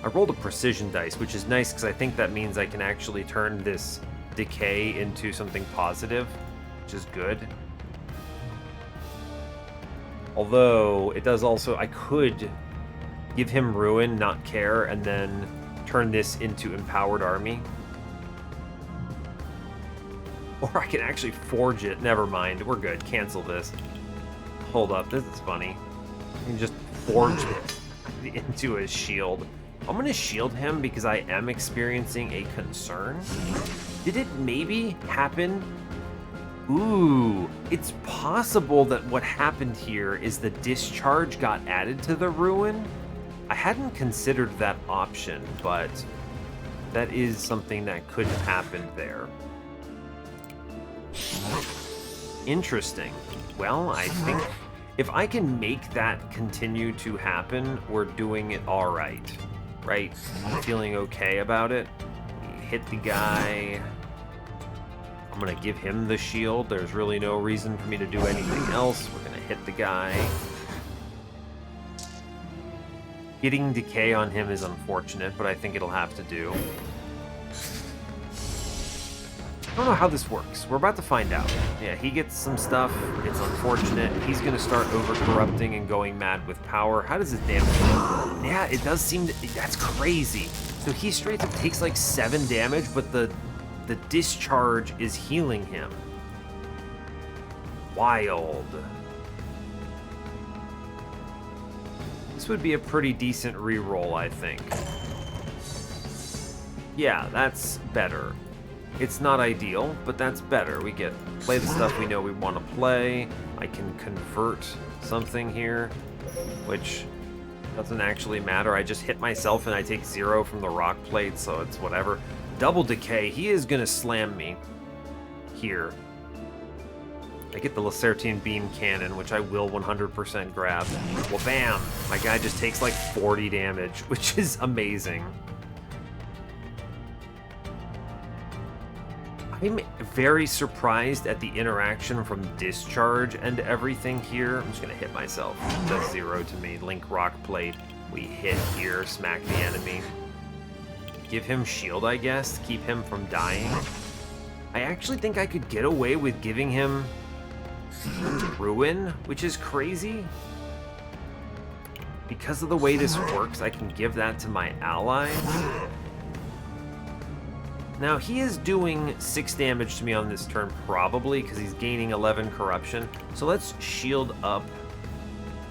I rolled a precision dice, which is nice because I think that means I can actually turn this decay into something positive, which is good. Although, it does also... I could give him Ruin, not care, and then turn this into Empowered Army. Or I can actually forge it. Never mind. We're good. Cancel this. Hold up. This is funny. I can just forge it into a shield. I'm going to shield him because I am experiencing a concern. Did it maybe happen? Ooh. It's possible that what happened here is the discharge got added to the Ruin. I hadn't considered that option, but that is something that could have happened there. Interesting. Well, I think if I can make that continue to happen, we're doing it all right. Right? I'm feeling okay about it. We hit the guy. I'm going to give him the shield. There's really no reason for me to do anything else. We're going to hit the guy. Getting decay on him is unfortunate, but I think it'll have to do. I don't know how this works. We're about to find out. Yeah, he gets some stuff. It's unfortunate. He's going to start over-corrupting and going mad with power. How does his damage... Yeah, it does seem... That's crazy. So he straight up takes like 7 damage, but the discharge is healing him. Wild. This would be a pretty decent reroll, I think. Yeah, that's better. It's not ideal, but that's better. We get play the stuff we know we want to play. I can convert something here, which doesn't actually matter. I just hit myself and I take 0 from the rock plate, so it's whatever. Double decay. He is going to slam me here. I get the Lacertian beam cannon, which I will 100% grab. Well, bam! My guy just takes like 40 damage, which is amazing. I'm very surprised at the interaction from discharge and everything here. I'm just going to hit myself. It does 0 to me. Link rock plate. We hit here, smack the enemy. Give him shield, I guess, to keep him from dying. I actually think I could get away with giving him ruin, which is crazy. Because of the way this works, I can give that to my allies. Now, he is doing 6 damage to me on this turn, probably, because he's gaining 11 corruption. So let's shield up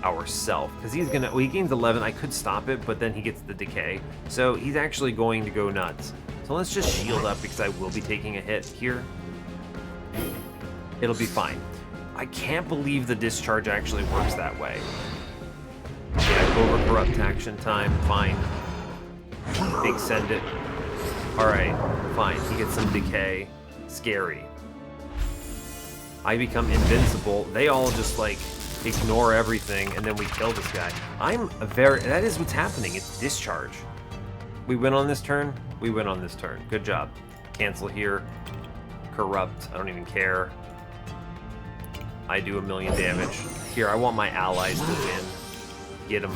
ourselves, because he's gonna... Well, he gains 11. I could stop it, but then he gets the decay. So he's actually going to go nuts. So let's just shield up, because I will be taking a hit here. It'll be fine. I can't believe the discharge actually works that way. Yeah, over-corrupt action time. Fine. Big send it. Alright, fine. He gets some decay. Scary. I become invincible. They all just, like, ignore everything, and then we kill this guy. That is what's happening. It's discharge. We win on this turn. We win on this turn. Good job. Cancel here. Corrupt. I don't even care. I do 1 million damage. Here, I want my allies to win. Get him.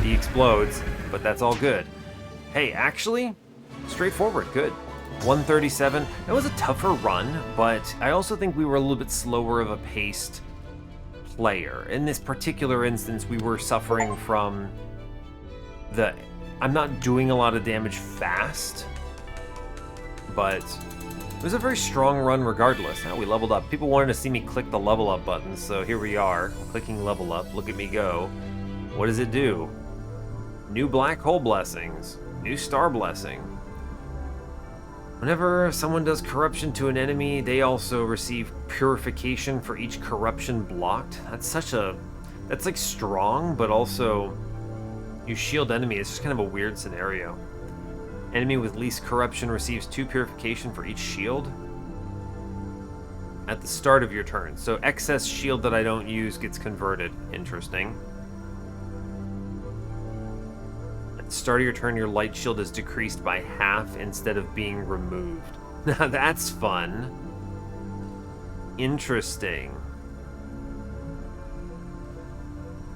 He explodes, but that's all good. Hey, actually, straightforward, good. 137. That was a tougher run, but I also think we were a little bit slower of a paced player. In this particular instance, we were suffering from I'm not doing a lot of damage fast, but it was a very strong run regardless. Now we leveled up. People wanted to see me click the level up button, so here we are, clicking level up. Look at me go. What does it do? New black hole blessings. New star blessing. Whenever someone does corruption to an enemy, they also receive purification for each corruption blocked. That's like strong, but also you shield enemy. It's just kind of a weird scenario. Enemy with least corruption receives 2 purification for each shield at the start of your turn. So excess shield that I don't use gets converted. Interesting. At the start of your turn, your light shield is decreased by half instead of being removed. Now that's fun. Interesting.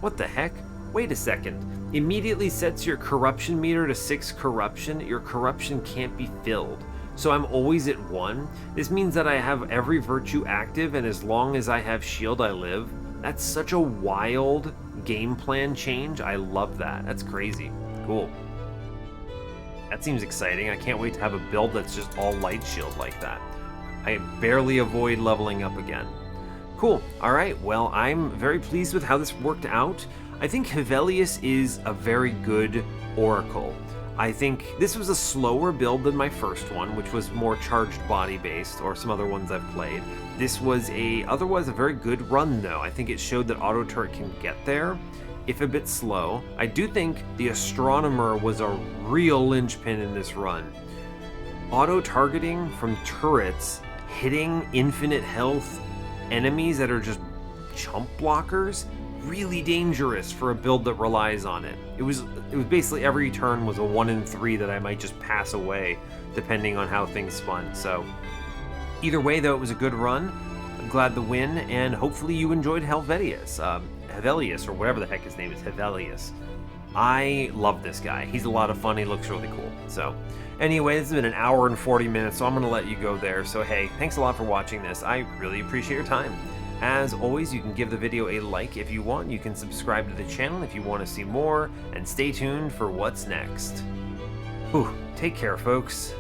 What the heck? Wait a second. Immediately sets your corruption meter to 6 corruption. Your corruption can't be filled. So I'm always at 1. This means that I have every virtue active, and as long as I have shield, I live. That's such a wild game plan change. I love that. That's crazy. Cool. That seems exciting. I can't wait to have a build that's just all light shield like that. I barely avoid leveling up again. Cool. All right. Well, I'm very pleased with how this worked out. I think Hevelius is a very good Oracle. I think this was a slower build than my first one, which was more charged body based, or some other ones I've played. This was otherwise a very good run though. I think it showed that auto turret can get there, if a bit slow. I do think the Astronomer was a real linchpin in this run. auto-targeting from turrets, hitting infinite health enemies that are just chump blockers, really dangerous for a build that relies on it. It was basically every turn was a 1 in 3 that I might just pass away, depending on how things spun. So either way, though, it was a good run. I'm glad to win, and hopefully you enjoyed Hevelius, or whatever the heck his name is, Hevelius. I love this guy. He's a lot of fun. He looks really cool. So anyway, this has been an hour and 40 minutes, so I'm going to let you go there. So hey, thanks a lot for watching this. I really appreciate your time. As always, you can give the video a like if you want. You can subscribe to the channel if you want to see more, and stay tuned for what's next. Whew, take care, folks.